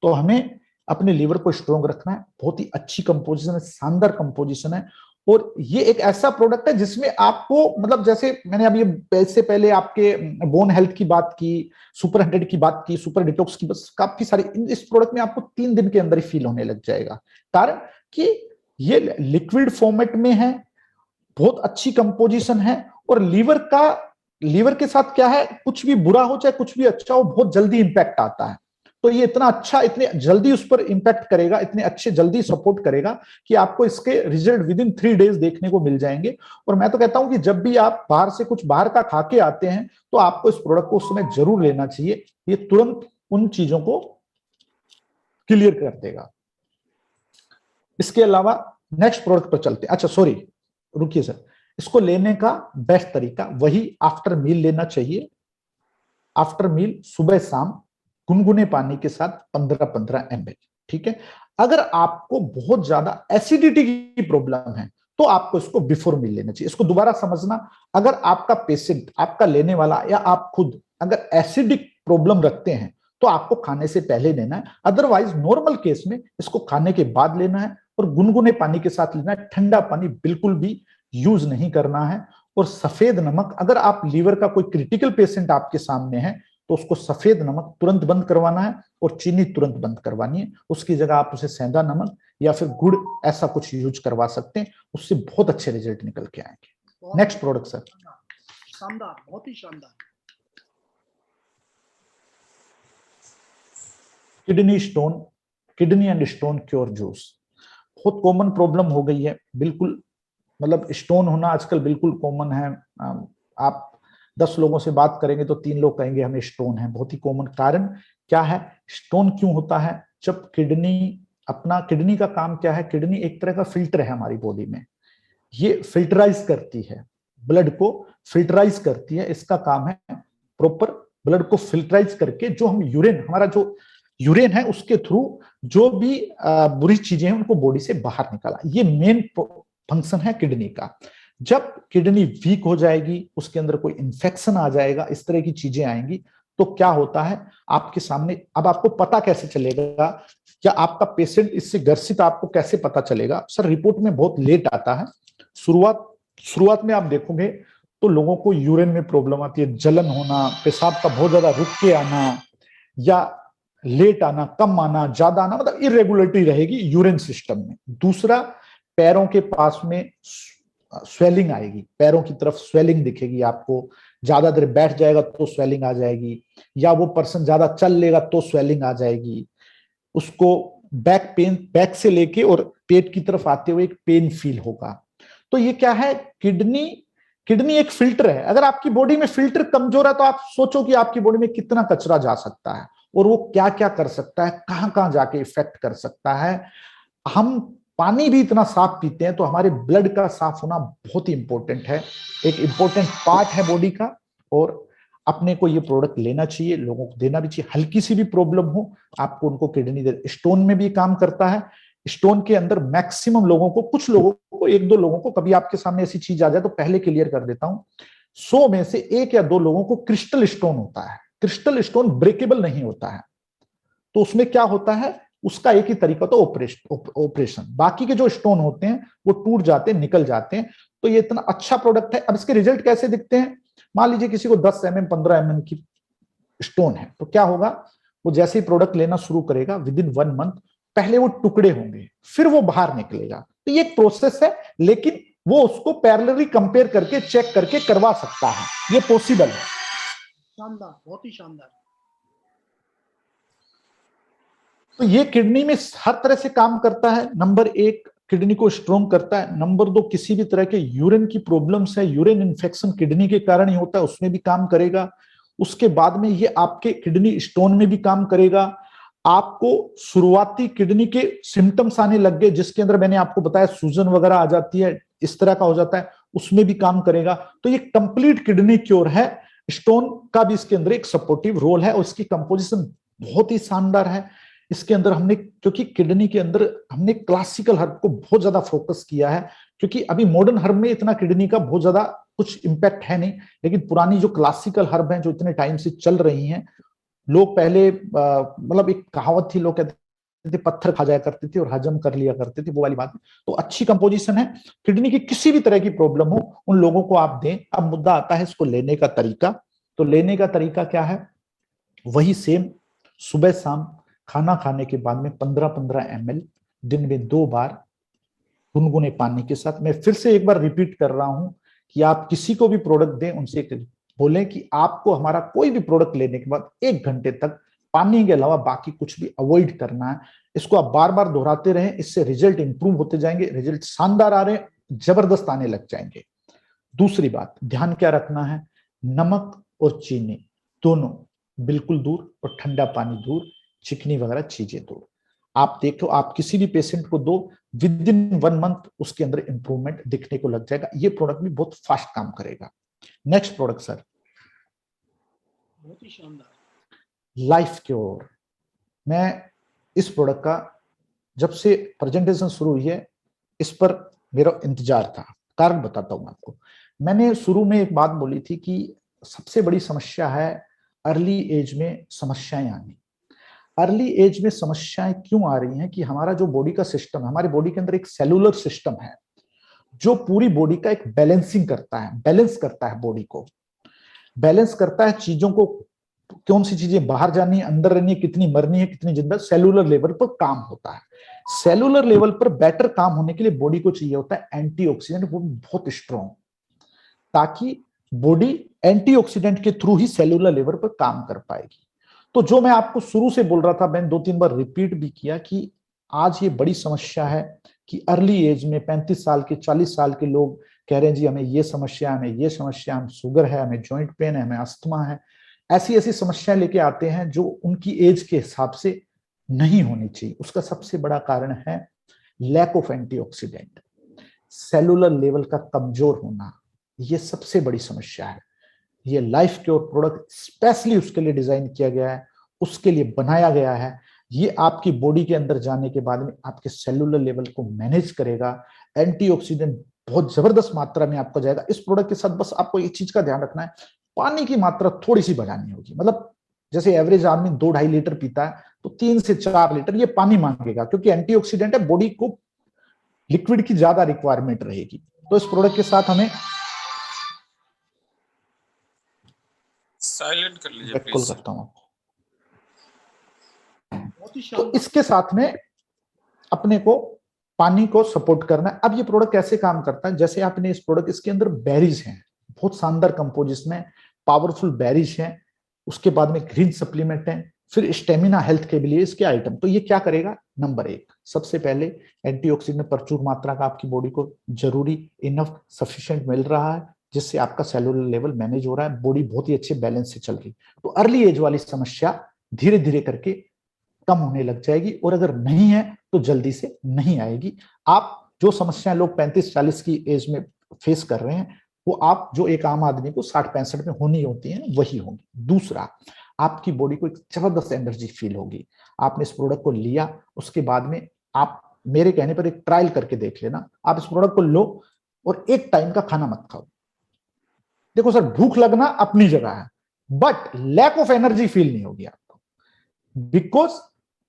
तो हमें अपने लीवर को स्ट्रॉन्ग रखना है। बहुत ही अच्छी कंपोजिशन है, शानदार कंपोजिशन है। और ये एक ऐसा प्रोडक्ट है जिसमें आपको, मतलब जैसे मैंने अभी इससे पहले आपके बोन हेल्थ की बात की, सुपर 100 की बात की, सुपर डिटॉक्स की, बस काफी सारी, इस प्रोडक्ट में आपको 3 दिन के अंदर ही फील होने लग जाएगा। कारण कि ये लिक्विड फॉर्मेट में है, बहुत अच्छी कंपोजिशन है, और लीवर के साथ क्या है, कुछ भी बुरा हो चाहे कुछ भी अच्छा हो, बहुत जल्दी इंपैक्ट आता है। तो ये इतना अच्छा, इतने जल्दी उस पर इंपैक्ट करेगा, इतने अच्छे जल्दी सपोर्ट करेगा कि आपको इसके रिजल्ट विद इन 3 डेज देखने को मिल जाएंगे। और मैं तो कहता हूं कि जब भी आप बाहर से कुछ बाहर का खा के आते हैं तो आपको इस प्रोडक्ट को उस समय जरूर लेना चाहिए। ये तुरंत उन चीजों को क्लियर कर देगा। इसके अलावा नेक्स्ट प्रोडक्ट पर चलते हैं। अच्छा सॉरी, रुकिए सर, इसको लेने का बेस्ट तरीका वही आफ्टर मील लेना चाहिए। आफ्टर मील सुबह शाम गुनगुने पानी के साथ 15-15 ml, ठीक है। अगर आपको बहुत ज्यादा एसिडिटी की प्रॉब्लम है तो आपको इसको बिफोर मील लेना चाहिए। इसको दोबारा समझना, अगर आपका पेशेंट, आपका लेने वाला या आप खुद अगर एसिडिक प्रॉब्लम रखते हैं तो आपको खाने से पहले लेना है। अदरवाइज नॉर्मल केस में इसको खाने के बाद लेना है और गुनगुने पानी के साथ लेना है। ठंडा पानी बिल्कुल भी यूज नहीं करना है। और सफेद नमक, अगर आप लीवर का कोई क्रिटिकल पेशेंट आपके सामने है तो उसको सफेद नमक तुरंत बंद करवाना है और चीनी तुरंत बंद करवानी है। उसकी जगह आप उसे सेंधा नमक या फिर गुड़ ऐसा कुछ यूज करवा सकते हैं, उससे बहुत अच्छे रिजल्ट निकल के आएंगे। Next product sir. शानदार, बहुत ही शानदार। Kidney stone, kidney and stone cure juice बहुत कॉमन प्रॉब्लम हो गई है। बिल्कुल, मतलब स्टोन होना आजकल बिल्कुल कॉमन है। आप 10 लोगों से बात करेंगे तो 3 लोग कहेंगे हमें स्टोन है। बहुत ही कॉमन कारण क्या है, स्टोन क्यों होता है? जब किडनी का काम क्या है, किडनी एक तरह का फिल्टर है हमारी बॉडी में। ये फिल्टराइज करती है, ब्लड को फिल्टराइज करती है। इसका काम है प्रॉपर ब्लड को फिल्टराइज करके जो हम यूरिन, हमारा जो यूरिन है उसके थ्रू जो भी बुरी चीजें हैं उनको बॉडी से बाहर निकाला। ये मेन फंक्शन है किडनी का। जब किडनी वीक हो जाएगी, उसके अंदर कोई इंफेक्शन आ जाएगा, इस तरह की चीजें आएंगी, तो क्या होता है आपके सामने। अब आपको पता कैसे चलेगा, क्या आपका पेशेंट इससे ग्रसित, आपको कैसे पता चलेगा? सर रिपोर्ट में बहुत लेट आता है। शुरुआत में आप देखोगे तो लोगों को यूरिन में प्रॉब्लम आती है, जलन होना, पेशाब का बहुत ज्यादा रुक के आना या लेट आना, कम आना, ज्यादा आना, मतलब इरेगुलरिटी रहेगी यूरिन सिस्टम में। दूसरा, पैरों के पास में स्वेलिंग आएगी, पैरों की तरफ स्वेलिंग दिखेगी आपको, ज्यादा देर बैठ जाएगा तो स्वेलिंग आ जाएगी, या वो पर्सन ज्यादा चल लेगा तो स्वेलिंग आ जाएगी, उसको बैक पेन, बैक से लेके और पेट की तरफ आते हुए एक पेन फील होगा। तो ये क्या है, किडनी, किडनी एक फिल्टर है। अगर आपकी बॉडी में फिल्टर कमजोर है तो आप सोचो कि आपकी बॉडी में कितना कचरा जा सकता है और वो क्या क्या कर सकता है, कहां कहां जाके इफेक्ट कर सकता है। हम पानी भी इतना साफ पीते हैं तो हमारे ब्लड का साफ होना बहुत ही इंपॉर्टेंट है, एक इंपॉर्टेंट पार्ट है बॉडी का। और अपने को ये प्रोडक्ट लेना चाहिए, लोगों को देना भी चाहिए। हल्की सी भी प्रॉब्लम हो आपको उनको किडनी दे। स्टोन में भी काम करता है। स्टोन के अंदर मैक्सिमम लोगों को, कुछ लोगों को, एक दो लोगों को, कभी आपके सामने ऐसी चीज आ जाए तो पहले क्लियर कर देता हूं, 100 में से 1 या 2 लोगों को क्रिस्टल स्टोन होता है। क्रिस्टल स्टोन ब्रेकेबल नहीं होता है, तो उसमें क्या होता है, उसका एक ही तरीका होता है ऑपरेशन। बाकी के जो स्टोन होते हैं वो टूट जाते हैं, निकल जाते हैं। तो ये इतना अच्छा प्रोडक्ट है। अब इसके रिजल्ट कैसे दिखते हैं, मान लीजिए किसी को 10 mm 15 mm की स्टोन है तो क्या होगा, वो जैसे ही प्रोडक्ट लेना शुरू करेगा विद इन 1 मंथ पहले वो टुकड़े होंगे, फिर वो बाहर निकलेगा। तो ये एक प्रोसेस है, लेकिन वो उसको पैरेलली कंपेयर करके, चेक करके करवा सकता है, ये पॉसिबल है। शानदार, बहुत ही शानदार। तो ये किडनी में हर तरह से काम करता है। नंबर 1 किडनी को स्ट्रोंग करता है। नंबर 2 किसी भी तरह के यूरिन की प्रॉब्लम्स है, यूरिन इन्फेक्शन किडनी के कारण ही होता है, उसमें भी काम करेगा। उसके बाद में ये आपके किडनी स्टोन में भी काम करेगा। आपको शुरुआती किडनी के सिम्टम्स आने लग गए जिसके अंदर मैंने आपको बताया सूजन वगैरह आ जाती है, इस तरह का हो जाता है, उसमें भी काम करेगा। तो ये कंप्लीट किडनी क्योर है। स्टोन का भी इसके अंदर एक सपोर्टिव रोल है और इसकी कंपोजिशन बहुत ही शानदार है। इसके अंदर हमने, क्योंकि किडनी के अंदर हमने क्लासिकल हर्ब को बहुत ज्यादा फोकस किया है, क्योंकि अभी मॉडर्न हर्ब में इतना किडनी का बहुत ज्यादा कुछ इंपैक्ट है नहीं, लेकिन पुरानी जो क्लासिकल हर्ब हैं जो इतने टाइम से चल रही हैं, लोग पहले मतलब एक कहावत थी, लोग कहते थे पत्थर खा जाया करते थे और हजम कर लिया करते थे, वो वाली बात। तो अच्छी कंपोजिशन है। किडनी की किसी भी तरह की प्रॉब्लम हो उन लोगों को आप दें। अब मुद्दा आता है इसको लेने का तरीका। तो लेने का तरीका क्या है, वही सेम, सुबह शाम खाना खाने के बाद में 15-15 ml दिन में 2 बार गुनगुने पानी के साथ। मैं फिर से एक बार रिपीट कर रहा हूं कि आप किसी को भी प्रोडक्ट दें, उनसे बोलें कि आपको हमारा कोई भी प्रोडक्ट लेने के बाद 1 घंटे तक पानी के अलावा बाकी कुछ भी अवॉइड करना है। इसको आप बार बार दोहराते रहें, इससे रिजल्ट इंप्रूव होते जाएंगे। रिजल्ट शानदार आ रहे हैं, जबरदस्त आने लग जाएंगे। दूसरी बात ध्यान क्या रखना है, नमक और चीनी दोनों बिल्कुल दूर, और ठंडा पानी दूर, चिकनी वगैरह चीजें दूर। आप देखो, आप किसी भी पेशेंट को दो, विद इन 1 मंथ उसके अंदर इंप्रूवमेंट दिखने को लग जाएगा। ये प्रोडक्ट भी बहुत फास्ट काम करेगा। नेक्स्ट प्रोडक्ट सर, बहुत ही शानदार। Life cure. मैं इस प्रोडक्ट का जब से प्रेजेंटेशन शुरू हुई है, इस पर मेरा इंतजार था। कारण बताता हूं आपको। मैंने शुरू में एक बात बोली थी कि सबसे बड़ी समस्या है अर्ली एज में समस्याएं आनी। अर्ली एज में समस्याएं क्यों आ रही हैं कि हमारा जो बॉडी का सिस्टम है, हमारे बॉडी के अंदर एक सेलुलर सिस्टम है जो पूरी बॉडी का एक बैलेंसिंग करता है, बैलेंस करता है बॉडी को, बैलेंस करता है चीजों को, कौन सी चीजें बाहर जानी है, अंदर रहनी है, कितनी मरनी है, कितनी जिंदा। सेलुलर लेवल पर काम होता है। सेलुलर लेवल पर बेटर काम होने के लिए बॉडी को चाहिए होता है एंटीऑक्सीडेंट, वो बहुत स्ट्रॉन्ग, ताकि बॉडी एंटीऑक्सीडेंट के थ्रू ही सेलुलर लेवल पर काम कर पाएगी। तो जो मैं आपको शुरू से बोल रहा था, मैंने 2-3 बार रिपीट भी किया कि आज ये बड़ी समस्या है कि अर्ली एज में 35 साल के, 40 साल के लोग कह रहे हैं जी हमें ये समस्या, हमें ये समस्या, हमें शुगर है, हमें जॉइंट पेन है, हमें अस्थमा है। ऐसी ऐसी समस्याएं लेके आते हैं जो उनकी एज के हिसाब से नहीं होनी चाहिए। उसका सबसे बड़ा कारण है lack of antioxidant, cellular level का कमजोर होना। ये सबसे बड़ी समस्या है। ये लाइफ क्योर प्रोडक्ट स्पेशली उसके लिए डिजाइन किया गया है, उसके लिए बनाया गया है। ये आपकी बॉडी के अंदर जाने के बाद में आपके सेलुलर लेवल को मैनेज करेगा। एंटीऑक्सीडेंट बहुत जबरदस्त मात्रा में आपको जाएगा। इस प्रोडक्ट के साथ बस आपको एक चीज का ध्यान रखना है, पानी की मात्रा थोड़ी सी बढ़ानी होगी। मतलब जैसे एवरेज आदमी 2-2.5 लीटर पीता है तो 3 से 4 लीटर ये पानी मांगेगा, क्योंकि एंटीऑक्सीडेंट है, बॉडी को लिक्विड की ज्यादा रिक्वायरमेंट रहेगी। तो इस प्रोडक्ट के साथ हमें साइलेंट कर लीजिए बैक कॉल प्लीज। करता हूं। बहुत ही तो शानदार। इसके साथ में अपने को पानी को सपोर्ट करना है। अब ये प्रोडक्ट कैसे काम करता है, जैसे आपने इस प्रोडक्ट, इसके अंदर बेरीज हैं, बहुत शानदार कंपोजिशन है, पावरफुल बेरीज हैं, उसके बाद में ग्रीन सप्लीमेंट है, फिर स्टेमिना हेल्थ के लिए इसके आइटम। तो ये क्या करेगा, नंबर एक, सबसे पहले एंटीऑक्सीडेंट प्रचुर मात्रा का आपकी बॉडी को जरूरी इनफ सफिशिएंट मिल रहा है, जिससे आपका सेलुलर लेवल मैनेज हो रहा है, बॉडी बहुत ही अच्छे बैलेंस से चल रही। तो अर्ली एज वाली समस्या धीरे धीरे करके कम होने लग जाएगी, और अगर नहीं है तो जल्दी से नहीं आएगी। आप जो समस्याएं लोग 35-40 की एज में फेस कर रहे हैं, वो आप जो एक आम आदमी को 60-65 में होनी होती है वही होंगी। दूसरा, आपकी बॉडी को एक जबरदस्त एनर्जी फील होगी। आपने इस प्रोडक्ट को लिया, उसके बाद में आप मेरे कहने पर एक ट्रायल करके देख लेना। आप इस प्रोडक्ट को लो और एक टाइम का खाना मत खाओ। देखो सर, भूख लगना अपनी जगह है, but lack of energy feel नहीं होगी आपको, बिकॉज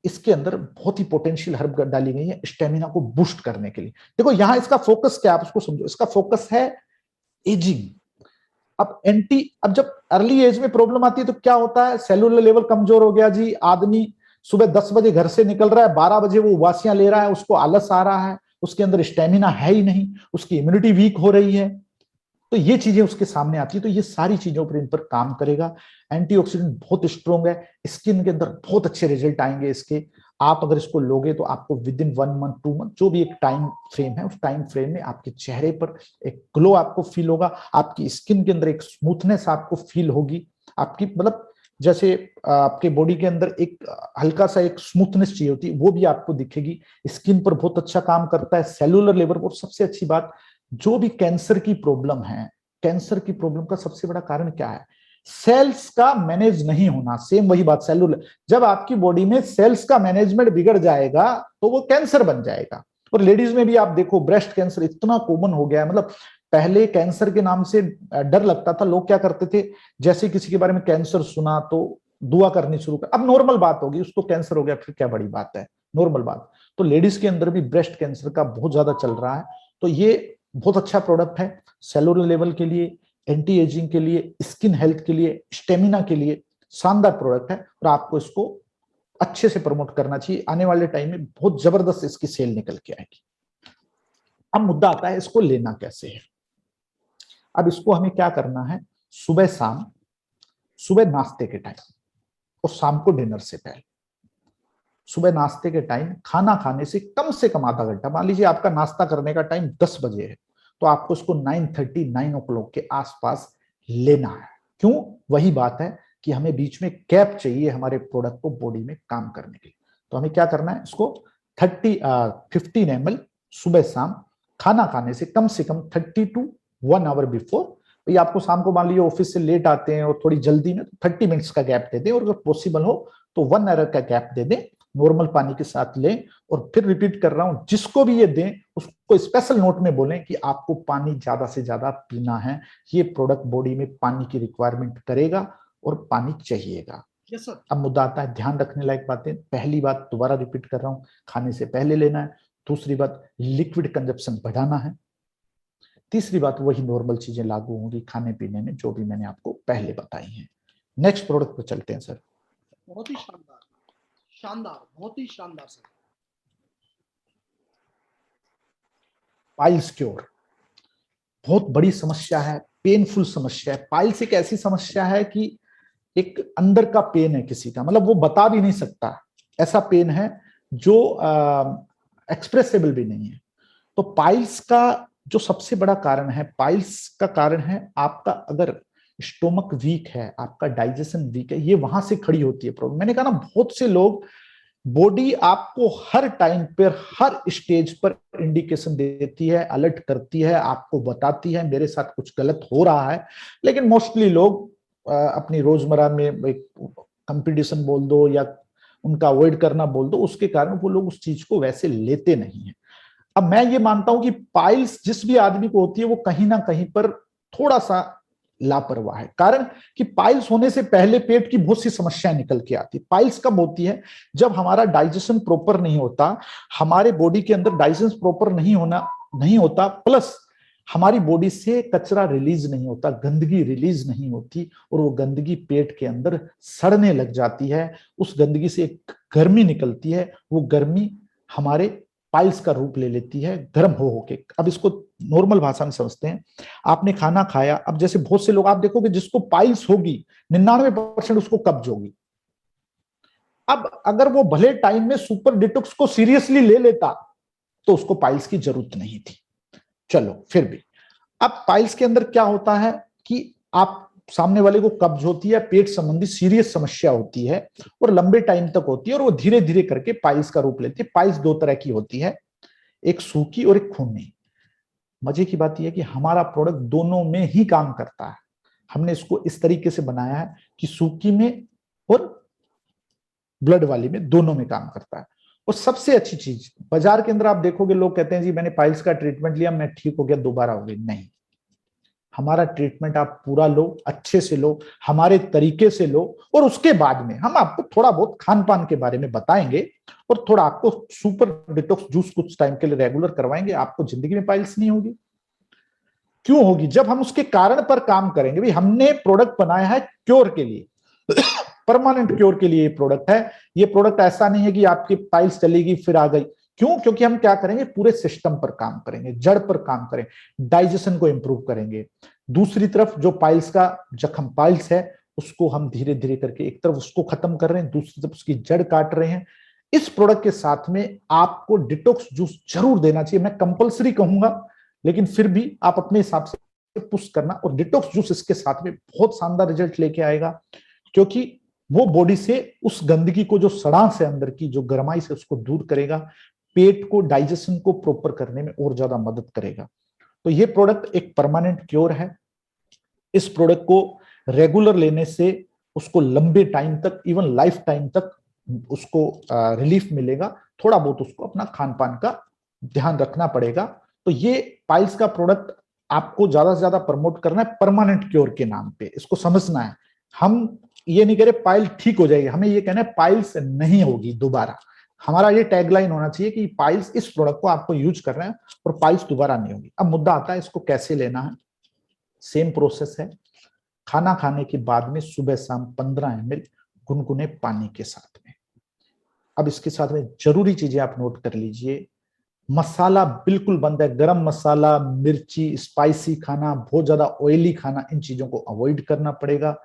इसके अंदर बहुत ही पोटेंशियल हर्ब डाली गई है स्टेमिना को बूस्ट करने के लिए। देखो यहां इसका फोकस क्या, आप उसको समझो, इसका फोकस है एजिंग। अब जब अर्ली एज में प्रॉब्लम आती है तो क्या होता है, सेलुलर लेवल कमजोर हो गया जी, आदमी सुबह 10 बजे घर से निकल रहा है, 12 बजे वो उबासियां ले रहा है, उसको आलस आ रहा है, उसके अंदर स्टेमिना है ही नहीं, उसकी इम्यूनिटी वीक हो रही है, तो ये चीजें उसके सामने आती है। तो ये सारी चीजों पर इन पर काम करेगा। एंटीऑक्सीडेंट बहुत स्ट्रॉन्ग है, स्किन के अंदर बहुत अच्छे रिजल्ट आएंगे इसके। आप अगर इसको लोगे तो आपको विद इन 1 मंथ 2 मंथ, जो भी एक टाइम फ्रेम है, उस टाइम फ्रेम में आपके चेहरे पर एक ग्लो आपको फील होगा, आपकी स्किन के अंदर एक स्मूथनेस आपको फील होगी, आपकी मतलब जैसे आपके बॉडी के अंदर एक हल्का सा एक स्मूथनेस चाहिए होती है, वो भी आपको दिखेगी। स्किन पर बहुत अच्छा काम करता है, सेलुलर लेवल पर। सबसे अच्छी बात, जो भी कैंसर की प्रॉब्लम है, कैंसर की प्रॉब्लम का सबसे बड़ा कारण क्या है, सेल्स का मैनेज नहीं होना। सेम वही बात सेलुलर, जब आपकी बॉडी में सेल्स का मैनेजमेंट बिगड़ जाएगा तो वो कैंसर बन जाएगा। और लेडीज में भी आप देखो, ब्रेस्ट कैंसर इतना कॉमन हो गया है। मतलब पहले कैंसर के नाम से डर लगता था, लोग क्या करते थे, जैसे किसी के बारे में कैंसर सुना तो दुआ करनी शुरू कर, अब नॉर्मल बात होगी, उसको कैंसर हो गया फिर क्या बड़ी बात है, नॉर्मल बात। तो लेडीज के अंदर भी ब्रेस्ट कैंसर का बहुत ज्यादा चल रहा है। तो ये बहुत अच्छा प्रोडक्ट है सेलुलर लेवल के लिए, एंटी एजिंग के लिए, स्किन हेल्थ के लिए, स्टेमिना के लिए शानदार प्रोडक्ट है, और आपको इसको अच्छे से प्रमोट करना चाहिए। आने वाले टाइम में बहुत जबरदस्त इसकी सेल निकल के आएगी। अब मुद्दा आता है इसको लेना कैसे है। अब इसको हमें क्या करना है, सुबह शाम, सुबह नाश्ते के टाइम और शाम को डिनर से पहले। सुबह नाश्ते के टाइम, खाना खाने से कम आधा घंटा, मान लीजिए आपका नाश्ता करने का टाइम 10 बजे है, तो आपको इसको 9:30 9 o'clock के आसपास लेना है। क्यों, वही बात है कि हमें बीच में गैप चाहिए हमारे प्रोडक्ट को बॉडी में काम करने के लिए। तो हमें क्या करना है, इसको 15 ml सुबह शाम खाना खाने से कम 30 to 1 hour बिफोर। भाई आपको शाम को मान लीजिए ऑफिस से लेट आते हैं और थोड़ी जल्दी में, तो 30 मिनट्स का गैप दे दें, और अगर पॉसिबल हो तो 1 hour का गैप दे दें, नॉर्मल पानी के साथ लें। और फिर रिपीट कर रहा हूं, जिसको भी ये दें उसको स्पेशल नोट में बोलें कि आपको पानी ज्यादा से ज्यादा पीना है। ये प्रोडक्ट बॉडी में पानी की रिक्वायरमेंट करेगा और पानी चाहिएगा। Yes sir. अब मुद्दा आता है ध्यान रखने लायक बातें। पहली बात दोबारा रिपीट कर रहा हूं, खाने से पहले लेना है। दूसरी बात, लिक्विड कंजप्शन बढ़ाना है। तीसरी बात, वही नॉर्मल चीजें लागू होंगी खाने पीने में जो भी मैंने आपको पहले बताई हैं। नेक्स्ट प्रोडक्ट पर चलते हैं सर। बहुत ही शानदार, शानदार, बहुत ही शानदार सर। पाइल्स क्योर बहुत बड़ी समस्या है, पेनफुल समस्या है। पाइल्स एक ऐसी समस्या है कि एक अंदर का पेन है किसी का, मतलब वो बता भी नहीं सकता, ऐसा पेन है जो एक्सप्रेसेबल भी नहीं है। तो पाइल्स का जो सबसे बड़ा कारण है, पाइल्स का कारण है आपका अगर स्टोमक वीक है, आपका डाइजेशन वीक है, ये वहां से खड़ी होती है प्रॉब्लम। मैंने कहा ना, बहुत से लोग, बॉडी आपको हर टाइम पर हर स्टेज पर इंडिकेशन देती है, अलर्ट करती है, आपको बताती है मेरे साथ कुछ गलत हो रहा है, लेकिन मोस्टली लोग अपनी रोजमर्रा में एक कंपटीशन बोल दो या उनका अवॉइड करना बोल दो, उसके कारण वो लोग उस चीज को वैसे लेते नहीं है। अब मैं ये मानता हूं कि पाइल्स जिस भी आदमी को होती है वो कहीं ना कहीं पर थोड़ा सा लापरवाह है। कारण कि पाइल्स होने से पहले पेट की बहुत सी समस्याएं निकल के आती है। पाइल्स कब होती है, जब हमारा डाइजेशन प्रॉपर नहीं होता, हमारे बॉडी के अंदर डाइजेशन प्रॉपर नहीं होता, प्लस हमारी बॉडी से कचरा रिलीज नहीं होता, गंदगी रिलीज नहीं होती, और वो गंदगी पेट के अंदर सड़ने लग जाती है। उस गंदगी से एक गर्मी निकलती है, वो गर्मी हमारे पाइल्स का रूप ले लेती है गर्म हो होके। अब इसको नॉर्मल भाषा में समझते हैं। आपने खाना खाया, अब जैसे बहुत से लोग आप देखोगे जिसको पाइल्स होगी 99% उसको कब्ज होगी। अब अगर वो भले टाइम में सुपर डिटॉक्स को सीरियसली ले लेता तो उसको पाइल्स की जरूरत नहीं थी। चलो फिर भी, अब पाइल्स के अंदर क्या होता है कि आप सामने वाले को कब्ज होती है, पेट संबंधी सीरियस समस्या होती है और लंबे टाइम तक होती है और वो धीरे धीरे करके पाइल्स का रूप लेती है। पाइल्स दो तरह की होती है, एक सूखी और एक खूनी। मजे की बात यह है कि हमारा प्रोडक्ट दोनों में ही काम करता है। हमने इसको इस तरीके से बनाया है कि सूखी में और ब्लड वाली में दोनों में काम करता है। और सबसे अच्छी चीज, बाजार के अंदर आप देखोगे लोग कहते हैं जी मैंने पाइल्स का ट्रीटमेंट लिया, मैं ठीक हो गया, दोबारा हो गई। नहीं, हमारा ट्रीटमेंट आप पूरा लो, अच्छे से लो, हमारे तरीके से लो, और उसके बाद में हम आपको थोड़ा बहुत खान पान के बारे में बताएंगे और थोड़ा आपको सुपर डिटॉक्स जूस कुछ टाइम के लिए रेगुलर करवाएंगे। आपको जिंदगी में पाइल्स नहीं होगी। क्यों होगी? जब हम उसके कारण पर काम करेंगे। भाई हमने प्रोडक्ट बनाया है क्योर के लिए, परमानेंट क्योर के लिए ये प्रोडक्ट है। ये प्रोडक्ट ऐसा नहीं है कि आपकी पाइल्स चलेगी फिर आ गई। क्यों? क्योंकि हम क्या करेंगे, पूरे सिस्टम पर काम करेंगे, जड़ पर काम करें, डाइजेशन को इंप्रूव करेंगे। दूसरी तरफ जो पाइल्स का जख्म पाइल्स है उसको हम धीरे धीरे करके एक तरफ उसको खत्म कर रहे हैं, दूसरी तरफ उसकी जड़ काट रहे हैं। इस प्रोडक्ट के साथ में आपको डिटॉक्स जूस जरूर देना चाहिए। मैं कंपलसरी कहूंगा, लेकिन फिर भी आप अपने हिसाब से पुश करना। और डिटॉक्स जूस इसके साथ में बहुत शानदार रिजल्ट लेके आएगा, क्योंकि वो बॉडी से उस गंदगी को, जो सड़ांस है अंदर की, जो गरमाई से, उसको दूर करेगा, पेट को, डाइजेशन को प्रॉपर करने में और ज्यादा मदद करेगा। तो ये प्रोडक्ट एक परमानेंट क्योर है। इस प्रोडक्ट को रेगुलर लेने से उसको लंबे टाइम तक, इवन लाइफ टाइम तक उसको रिलीफ मिलेगा। थोड़ा बहुत उसको अपना खान पान का ध्यान रखना पड़ेगा। तो ये पाइल्स का प्रोडक्ट आपको ज्यादा से ज्यादा प्रमोट करना है परमानेंट क्योर के नाम पे। इसको समझना है। हम ये नहीं कह रहे पाइल ठीक हो जाएगी, हमें ये कहना है पाइल्स नहीं होगी दोबारा। हमारा ये टैगलाइन होना चाहिए कि पाइल्स, इस प्रोडक्ट को आपको यूज करना है और पाइल्स दोबारा नहीं होगी। अब मुद्दा आता है इसको कैसे लेना है। सेम प्रोसेस है। खाना खाने के बाद में सुबह शाम 15 ml गुनगुने पानी के साथ में। अब इसके साथ में जरूरी चीजें आप नोट कर लीजिए। मसाला बिल्कुल बंद है। गरम मसाला, मिर्ची, स्पाइसी खाना, बहुत ज्यादा ऑयली खाना, इन चीजों को अवॉइड करना पड़ेगा।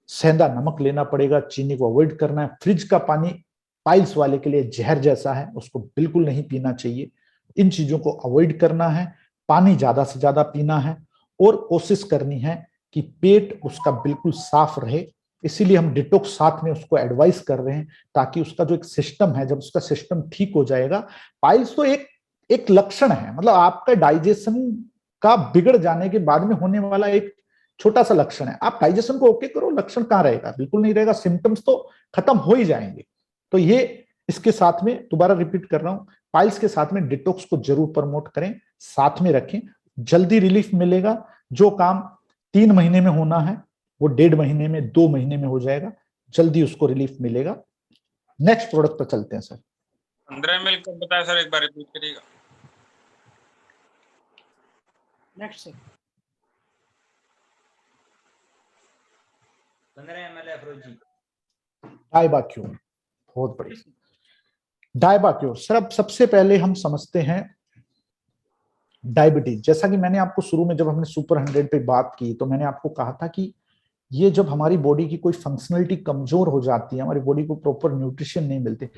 सेंधा नमक लेना पड़ेगा, चीनी को अवॉइड करना है। फ्रिज का पानी पाइल्स वाले के लिए जहर जैसा है, उसको बिल्कुल नहीं पीना चाहिए। इन चीजों को अवॉइड करना है। पानी ज्यादा से ज्यादा पीना है और कोशिश करनी है कि पेट उसका बिल्कुल साफ रहे। इसीलिए हम डिटॉक्स साथ में उसको एडवाइस कर रहे हैं, ताकि उसका जो एक सिस्टम है, जब उसका सिस्टम ठीक हो जाएगा। पाइल्स तो एक लक्षण है, मतलब आपका डाइजेशन का बिगड़ जाने के बाद में होने वाला एक छोटा सा लक्षण है। आप डाइजेशन को ओके करो, लक्षण कहां रहेगा? बिल्कुल नहीं रहेगा। सिम्टम्स तो खत्म हो ही जाएंगे। तो ये इसके साथ में, दोबारा रिपीट कर रहा हूं, पाइल्स के साथ में डिटॉक्स को जरूर प्रमोट करें, साथ में रखें। जल्दी रिलीफ मिलेगा। जो काम 3 महीने में होना है वो 1.5 महीने में, 2 महीने में हो जाएगा। जल्दी उसको रिलीफ मिलेगा। नेक्स्ट प्रोडक्ट पर चलते हैं सर। 15 ml कब बताया सर, एक बार रिपीट करिएगा। Next sir. 15 ml अफ्रोजी। डाइबा क्योर, बहुत बढ़िया। डाइबा क्योर सर, अब सबसे पहले हम समझते हैं डायबिटीज। जैसा कि मैंने आपको शुरू में, जब हमने सुपर 100 पे बात की, तो मैंने आपको कहा था कि ये जब हमारी बॉडी की कोई फंक्शनलिटी कमजोर हो जाती है, हमारी बॉडी को प्रॉपर न्यूट्रिशन नहीं मिलते,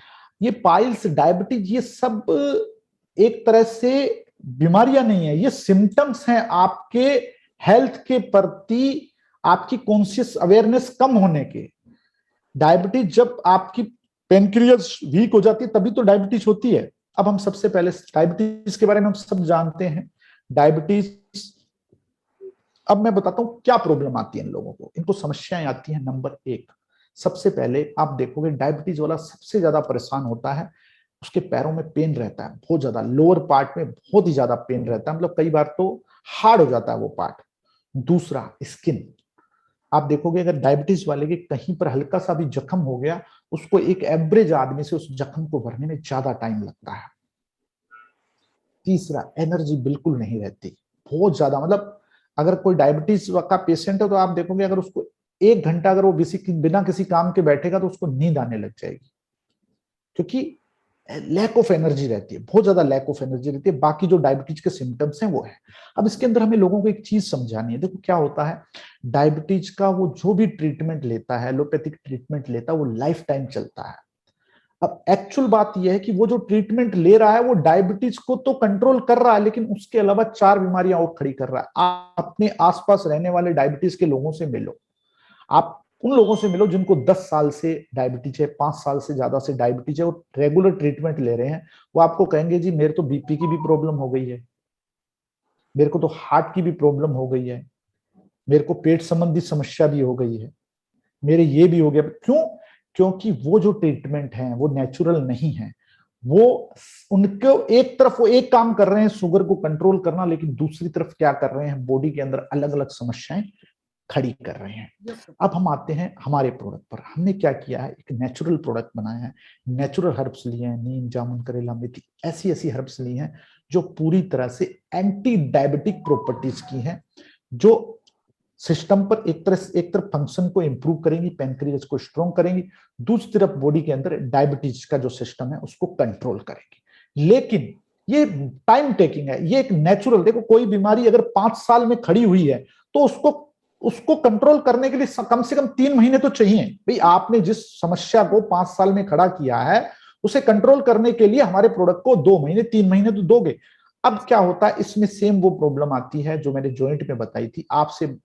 ये पाइल्स, डायबिटीज, ये सब एक तरह से बीमारियां नहीं है, ये सिम्टम्स हैं आपके हेल्थ के प्रति आपकी कॉन्शियस अवेयरनेस कम होने के। डायबिटीज, जब आपकी पेनक्रियास वीक हो जाती है तभी तो डायबिटीज होती है। अब हम सबसे पहले डायबिटीज के बारे में हम सब जानते हैं। डायबिटीज, अब मैं बताता हूं क्या प्रॉब्लम आती है इन लोगों को, इनको समस्याएं आती हैं। नंबर 1, सबसे पहले आप देखोगे डायबिटीज वाला सबसे ज्यादा परेशान होता है, उसके पैरों में पेन रहता है बहुत ज्यादा, लोअर पार्ट में बहुत ही ज्यादा पेन रहता है, मतलब कई बार तो हार्ड हो जाता है वो पार्ट। दूसरा, स्किन, आप देखोगे अगर डायबिटीज वाले के कहीं पर हल्का सा भी जख्म हो गया, उसको एक एवरेज आदमी से उस जख्म को भरने में ज्यादा टाइम लगता है। तीसरा, एनर्जी बिल्कुल नहीं रहती, बहुत ज्यादा, मतलब अगर कोई डायबिटीज का पेशेंट है तो आप देखोगे अगर उसको 1 घंटा अगर वो बिना किसी काम के बैठेगा तो उसको नींद आने लग जाएगी, क्योंकि लैक ऑफ एनर्जी रहती है, बहुत ज्यादा लैक ऑफ एनर्जी रहती है। बाकी जो डायबिटीज के सिम्टम्स हैं वो है। अब इसके अंदर हमें लोगों को एक चीज समझानी है। देखो क्या होता है, डायबिटीज का वो जो भी ट्रीटमेंट लेता है, एलोपैथिक ट्रीटमेंट लेता है, वो लाइफ टाइम चलता है। अब एक्चुअल बात यह है कि वो जो ट्रीटमेंट ले रहा है वो डायबिटीज को तो कंट्रोल कर रहा है, लेकिन उसके अलावा 4 बीमारियां और खड़ी कर रहा है। आप अपने आसपास रहने वाले डायबिटीज के लोगों से मिलो, आप उन लोगों से मिलो जिनको 10 साल से डायबिटीज है, 5 साल से ज्यादा से डायबिटीज है और रेगुलर ट्रीटमेंट ले रहे हैं। वो आपको कहेंगे जी मेरे तो बीपी की भी प्रॉब्लम हो गई है, मेरे को तो हार्ट की भी प्रॉब्लम हो गई है, मेरे को पेट संबंधी समस्या भी हो गई है, मेरे ये भी हो गया। क्यों? क्योंकि वो जो ट्रीटमेंट है वो नेचुरल नहीं है। वो उनको एक तरफ वो एक काम कर रहे हैं शुगर को कंट्रोल करना, लेकिन दूसरी तरफ क्या कर रहे हैं, बॉडी के अंदर अलग अलग समस्याएं खड़ी कर रहे हैं। Yes, sir. अब हम आते हैं हमारे प्रोडक्ट पर। हमने क्या किया है, एक नेचुरल प्रोडक्ट बनाया है। नेचुरल हर्ब्स लिए हैं, नीम, जामुन, करेला, मेथी, ऐसी ऐसी हर्ब्स ली हैं जो पूरी तरह से एंटी डायबिटिक प्रॉपर्टीज की हैं, जो सिस्टम पर एक तरफ फंक्शन को इंप्रूव करेंगी, पेनक्रियाज को स्ट्रॉन्ग करेंगी, दूसरी तरफ बॉडी के अंदर डायबिटीज का जो सिस्टम है उसको कंट्रोल करेंगी। लेकिन ये टाइम टेकिंग है, ये एक नेचुरल, देखो कोई बीमारी अगर 5 साल में खड़ी हुई है तो उसको कंट्रोल करने के लिए कम से कम 3 महीने तो चाहिए। भाई आपने जिस समस्या को 5 साल में खड़ा किया है उसे कंट्रोल करने के लिए हमारे प्रोडक्ट को 2 महीने 3 महीने तो दोगे। अब क्या होता है, इसमें सेम वो प्रॉब्लम आती है जो मैंने जॉइंट में बताई थी। आपसे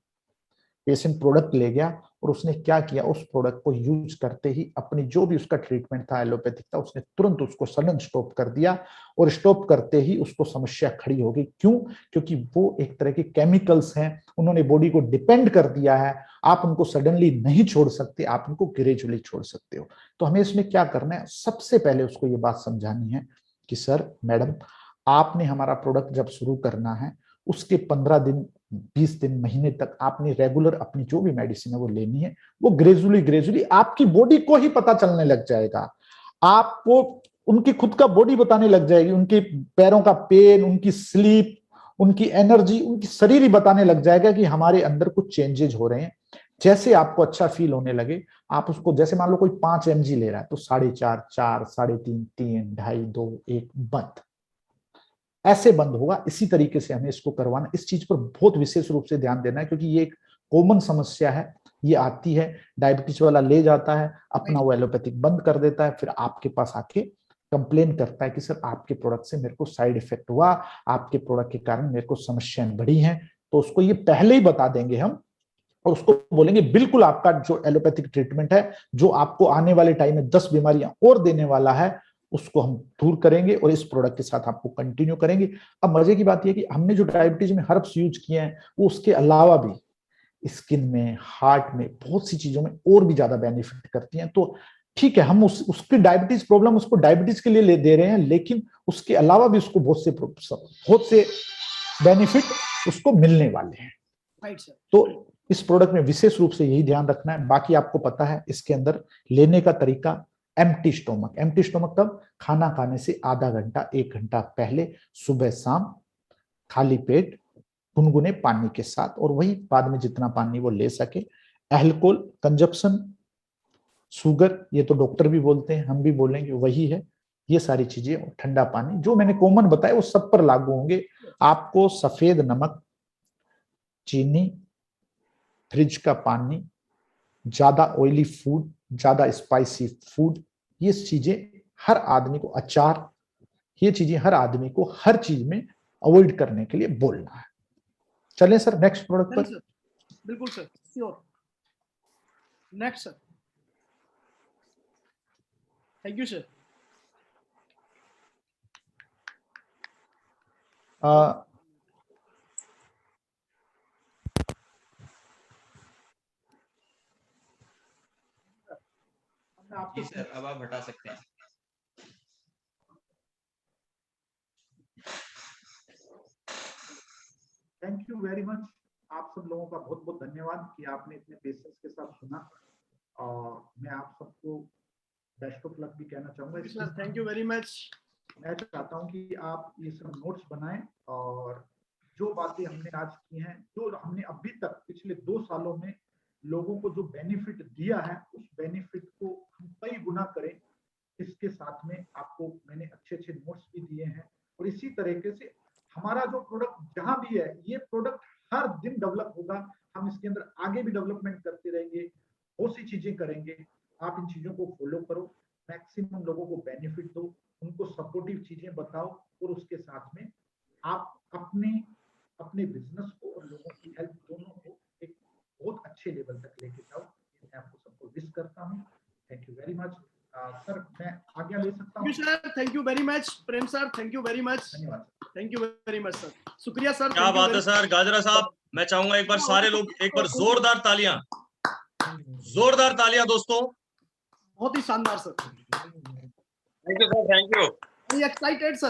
पेशेंट प्रोडक्ट ले गया और उसने क्या किया, उस प्रोडक्ट को यूज करते ही अपनी जो भी उसका ट्रीटमेंट था एलोपैथिक था, उसने तुरंत उसको सडन स्टॉप कर दिया और स्टॉप करते ही उसको समस्या खड़ी हो गई। क्यों? क्योंकि वो एक तरह के केमिकल्स हैं, उन्होंने बॉडी को डिपेंड कर दिया है। आप उनको सडनली नहीं छोड़ सकते, आप उनको ग्रेजुअली छोड़ सकते हो। तो हमें इसमें क्या करना है, सबसे पहले उसको ये बात समझानी है कि सर मैडम आपने हमारा प्रोडक्ट जब शुरू करना है उसके 15 दिन 20 दिन महीने तक आपने रेगुलर अपनी जो भी मेडिसिन है वो लेनी है। वो ग्रेजुअली आपकी बॉडी को ही पता चलने लग जाएगा, आपको उनकी खुद का बॉडी बताने लग जाएगी, उनके पैरों का पेन, उनकी स्लीप, उनकी एनर्जी, उनकी शरीर ही बताने लग जाएगा कि हमारे अंदर कुछ चेंजेस हो रहे हैं। जैसे आपको अच्छा फील होने लगे, आप उसको जैसे मान लो कोई 5 mg ले रहा है तो 4.5 4 3.5 3 2.5 2 1 बंद, ऐसे बंद होगा। इसी तरीके से हमें इसको करवाना, इस चीज पर बहुत विशेष रूप से ध्यान देना है क्योंकि ये एक कॉमन समस्या है। ये आती है, डायबिटीज वाला ले जाता है अपना, वो एलोपैथिक बंद कर देता है, फिर आपके पास आके कंप्लेन करता है कि सर आपके प्रोडक्ट से मेरे को साइड इफेक्ट हुआ, आपके प्रोडक्ट के कारण मेरे को समस्याएं बढ़ी हैं। तो उसको ये पहले ही बता देंगे हम और उसको बोलेंगे बिल्कुल आपका जो एलोपैथिक ट्रीटमेंट है जो आपको आने वाले टाइम में 10 बीमारियां और देने वाला है उसको हम दूर करेंगे और इस प्रोडक्ट के साथ आपको कंटिन्यू करेंगे। अब मजे की बात यह कि हमने जो डायबिटीज में हर्ब्स यूज किए हैं वो उसके अलावा भी स्किन में, हार्ट में, बहुत सी चीजों में और भी ज्यादा बेनिफिट करती हैं। तो ठीक है, हम उसकी डायबिटीज प्रॉब्लम उसको डायबिटीज के लिए दे रहे हैं, लेकिन उसके अलावा भी उसको बहुत से बेनिफिट उसको मिलने वाले हैं। Right sir. तो इस प्रोडक्ट में विशेष रूप से यही ध्यान रखना है। बाकी आपको पता है इसके अंदर लेने का तरीका, एम्प्टी स्टोमक। एम्प्टी स्टोमक कब? खाना खाने से आधा घंटा 1 घंटा पहले, सुबह शाम, खाली पेट, गुनगुने पानी के साथ, और वही बाद में जितना पानी वो ले सके। अल्कोहल कंजप्शन, शुगर, ये तो डॉक्टर भी बोलते हैं, हम भी बोलेंगे वही है। ये सारी चीजें, ठंडा पानी जो मैंने कॉमन बताया वो सब पर लागू होंगे। आपको सफेद नमक, चीनी, फ्रिज का पानी, ज्यादा ऑयली फूड, ज्यादा स्पाइसी फूड, ये चीजें हर आदमी को, अचार, ये चीजें हर आदमी को हर चीज में अवॉइड करने के लिए बोलना है। चलें सर नेक्स्ट प्रोडक्ट पर। सर बिल्कुल sir, sure. Next sir. Thank you sir. जी सर, अब आप हटा सकते हैं। Thank you very much. आप सब लोगों का बहुत बहुत धन्यवाद कि आपने इतने पेशेंस के साथ सुना, और मैं आप सबको बेस्ट ऑफ लक भी कहना चाहूंगा। Sir thank you very much. मैं चाहता हूं कि आप ये सब नोट्स बनाएं और जो बातें हमने आज की हैं, जो हमने अभी तक पिछले 2 सालों में लोगों को जो बेनिफिट दिया है, उस बेनिफिट को हम कई गुना करें इसके साथ में आपको मैंने अच्छे अच्छे नोट्स भी दिए हैं, और इसी तरीके से हमारा जो प्रोडक्ट जहां भी है, ये प्रोडक्ट हर दिन डेवलप होगा, हम इसके अंदर आगे भी डेवलपमेंट करते रहेंगे, बहुत सी चीजें करेंगे। आप इन चीजों को फॉलो करो, मैक्सिमम लोगों को बेनिफिट दो, उनको सपोर्टिव चीजें बताओ, और उसके साथ में आप अपने बिजनेस को और लोगों की हेल्थ दोनों को एक बहुत अच्छे लेवल तक लेके जाओ। मैं आपको सबको विश करता हूँ। Thank you very much. Sir, मैं आज्ञा ले सकता हूँ? Sir, thank you very much Prem sir, thank you very much, धन्यवाद। Thank you very much sir, शुक्रिया सर। क्या बात है सर गाजरा साहब, मैं चाहूंगा एक बार सारे लोग एक बार जोरदार तालियां दोस्तों। बहुत ही शानदार sir, thank you sir, thank you. Excited sir.